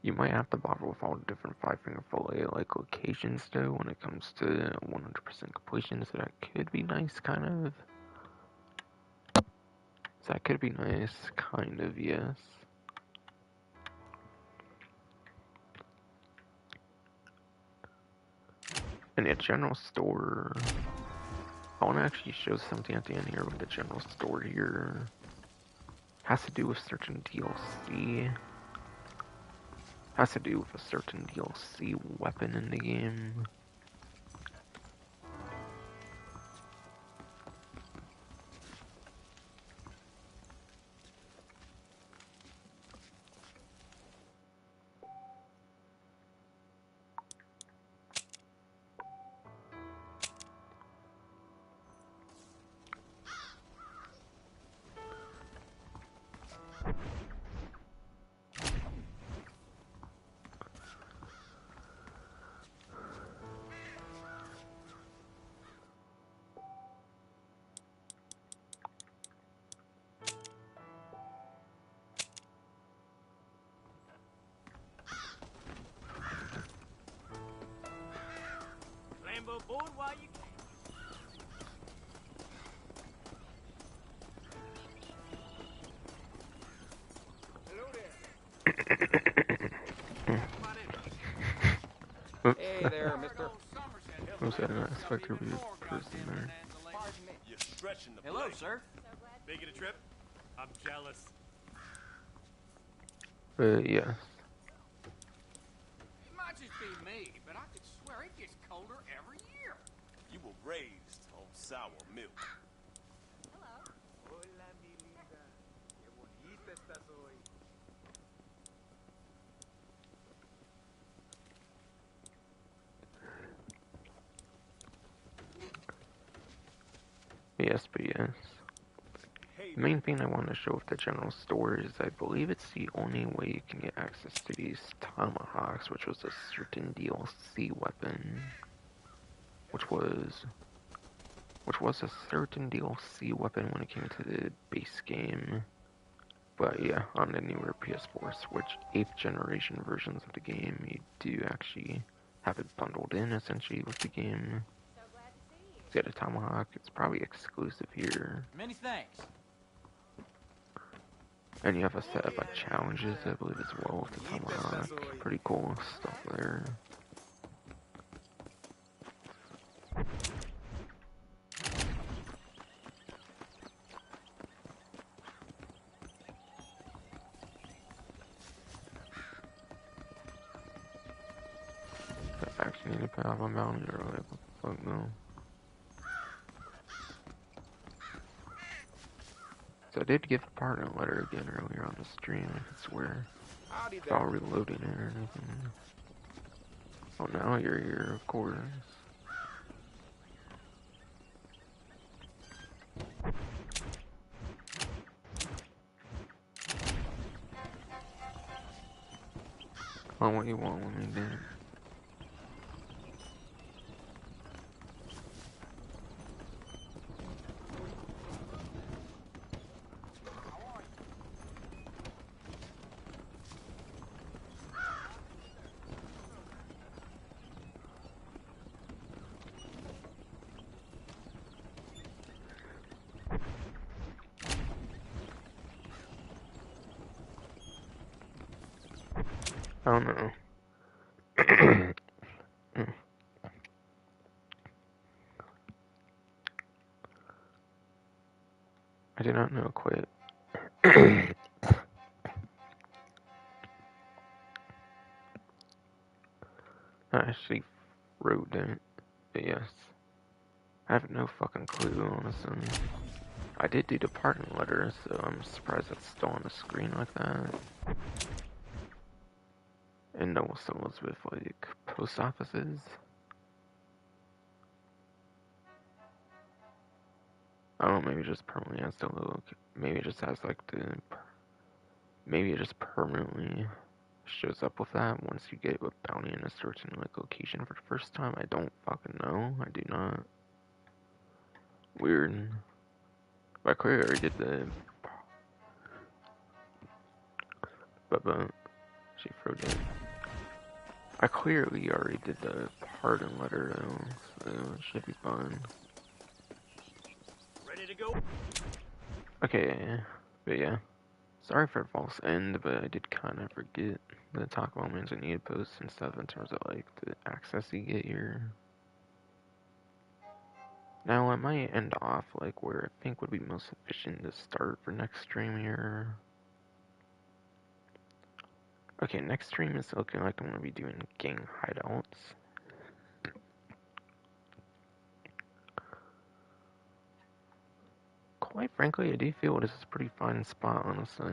Speaker 1: You might have to bother with all the different Five Finger Fillet like locations though when it comes to 100% completion, so that could be nice, kind of. So that could be nice, kind of, yes. And a general store. I want to actually show something at the end here with the general store here. Has to do with certain DLC. Has to do with a certain DLC weapon in the game.
Speaker 2: Lambo board while you can. Hello there.
Speaker 1: Oops.
Speaker 2: Hey there, mister.
Speaker 1: Oops, I did not expect there to be a person there.
Speaker 2: You're stretching the Hello, sir. Making a trip? I'm jealous.
Speaker 1: But yes.
Speaker 3: It might just be me, but I could swear it gets colder every year.
Speaker 2: You were raised on sour milk.
Speaker 4: Hello.
Speaker 3: Hola, mi linda. Qué bonita estás hoy.
Speaker 1: Yes, but yes. The main thing I want to show with the general store is I believe it's the only way you can get access to these tomahawks, which was a certain DLC weapon. Which was a certain DLC weapon when it came to the base game. But yeah, on the newer PS4, Switch 8th generation versions of the game, you do actually have it bundled in essentially with the game.
Speaker 4: So glad to see you.
Speaker 1: So yeah, the tomahawk, it's probably exclusive here.
Speaker 2: Many thanks.
Speaker 1: And you have a set of like challenges, I believe, as well to unlock. Pretty cool stuff there. I actually need to put out my bounty or whatever the fuck no. So I did give a partner letter again earlier on the stream, I could swear.
Speaker 3: Howdy
Speaker 1: While
Speaker 3: there.
Speaker 1: reloading it or anything. Oh, now you're here, of course. Oh, what you want with me, then? I don't know. I do not know quite. I actually wrote that, but yes. I have no fucking clue, honestly. I did do the partner letter, so I'm surprised that's still on the screen like that. And no one still was with, like, post offices. I don't know, maybe it just permanently has to look. Maybe it just has, like, maybe it just permanently shows up with that once you get a bounty in a certain, like, location for the first time. I don't fucking know. I do not. Weird. But I clearly already did the... But she froze it. I clearly already did the pardon letter, though, so it should be fine.
Speaker 2: Ready to go?
Speaker 1: Okay, but yeah. Sorry for a false end, but I did kind of forget the talk about Manzanita posts and stuff in terms of, like, the access you get here. Now, I might end off, like, where I think would be most efficient to start for next stream here. Okay, next stream is looking like I'm going to be doing gang hideouts. Quite frankly, I do feel this is a pretty fine spot, honestly.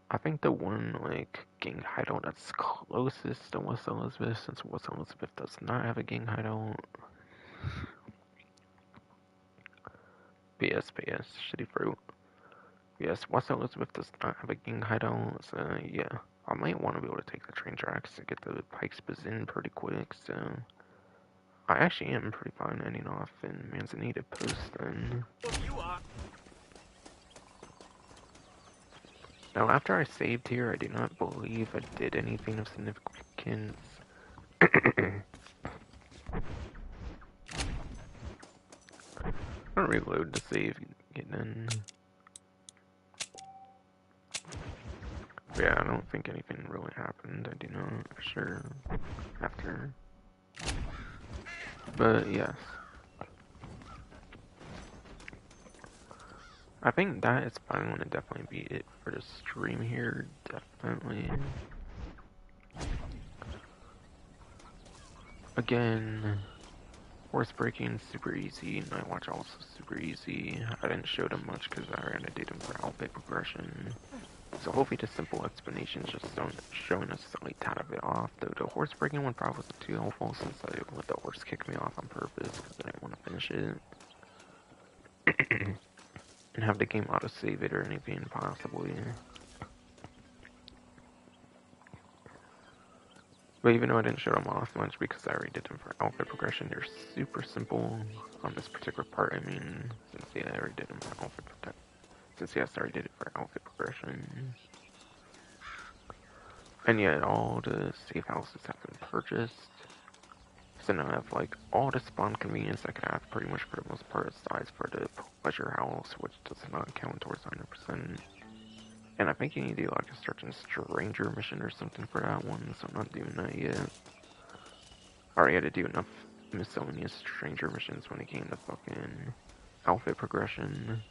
Speaker 1: I think the one, like, gang hideout that's closest to West Elizabeth, since West Elizabeth does not have a gang hideout. BS, shitty fruit. Yes, West Elizabeth does not have a gang hideout, so yeah. I might want to be able to take the train tracks to get the Pikes Basin pretty quick, so... I actually am pretty fine ending off in Manzanita Post then.
Speaker 2: You are.
Speaker 1: Now, after I saved here, I do not believe I did anything of significance. I'll reload to save again. But yeah, I don't think anything really happened. I do not, for sure, after. But yes. I think that is probably going to definitely be it for the stream here. Definitely. Again, Horsebreaking super easy. Nightwatch also super easy. I didn't show them much because I already did them for outfit progression. So hopefully the simple explanations just don't show necessarily ton of it off. Though the Horsebreaking one probably wasn't too helpful since I let the horse kick me off on purpose because I didn't want to finish it. And have the game auto-save it or anything, possibly. But even though I didn't show them off much because I already did them for outfit progression, they're super simple on this particular part. I mean, since yeah, I already did them for outfit progression. Since yes, I already did it for outfit progression. And yet all the safe houses have been purchased. So now I have like all the spawn convenience I could have pretty much for the most part aside for the pleasure house, which does not count towards 100%. And I think you need to do like a certain stranger mission or something for that one, so I'm not doing that yet. I already had to do enough miscellaneous stranger missions when it came to fucking outfit progression.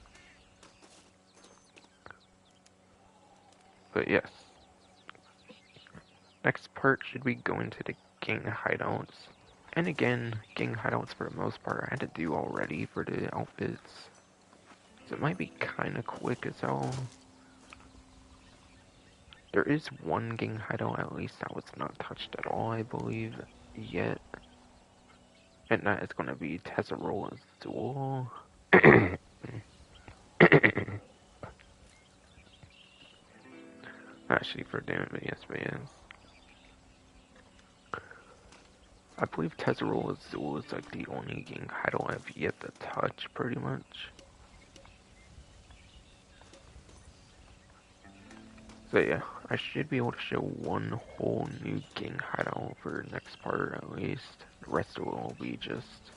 Speaker 1: But yes. Next part should be going to the gang hideouts. And again, gang hideouts for the most part I had to do already for the outfits. So it might be kinda quick as hell. There is one gang hideout at least that was not touched at all, I believe, yet. And that is gonna be Tessarola's Duel. Actually, for damn it, yes, but yes. I believe Tessarola's Duel is like the only gang hideout I've yet to touch, pretty much. So yeah, I should be able to show one whole new gang hideout for next part at least. The rest of it will be just...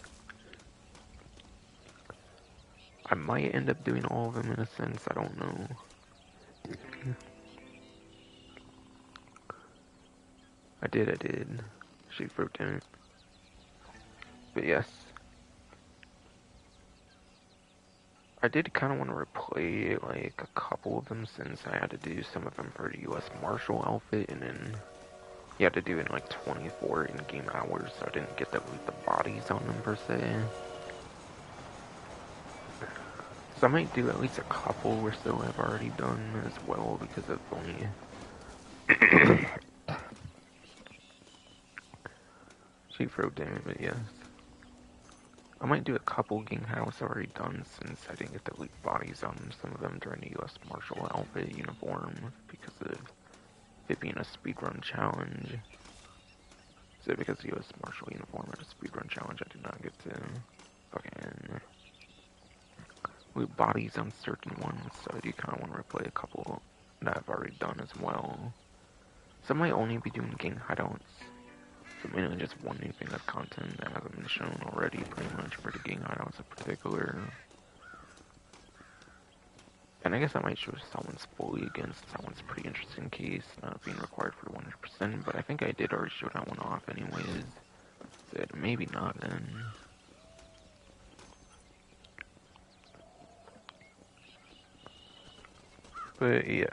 Speaker 1: I might end up doing all of them in a sense, I don't know. I did. Shoot for it. But yes. I did kind of want to replay like a couple of them since I had to do some of them for the US Marshal outfit and then you had to do it in like 24 in-game hours, so I didn't get to loot the bodies on them per se. So I might do at least a couple or so I've already done as well because I've only... Shoot for damn it, but yes. I might do a couple gang house already done since I didn't get to loot bodies on some of them during the US Marshal outfit uniform because of it being a speedrun challenge. So because the US Marshal uniform had a speedrun challenge, I did not get to fucking loot bodies on certain ones, so I do kind of want to replay a couple that I've already done as well. So I might only be doing gang hideouts. So mainly just one new thing of content that hasn't been shown already, pretty much, for the gang hideouts in particular. And I guess I might show someone's fully against someone's pretty interesting case, not being required for 100%, but I think I did already show that one off anyways. So maybe not then. But yeah.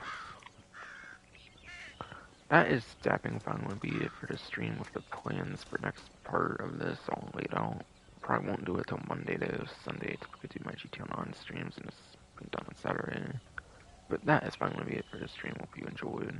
Speaker 1: That is stepping fun would be it for the stream with the plans for next part of this all laid out. Probably won't do it till Monday to Sunday. Typically do my GT Online streams and it's been done on Saturday. But that is finally be it for this stream. Hope you enjoyed.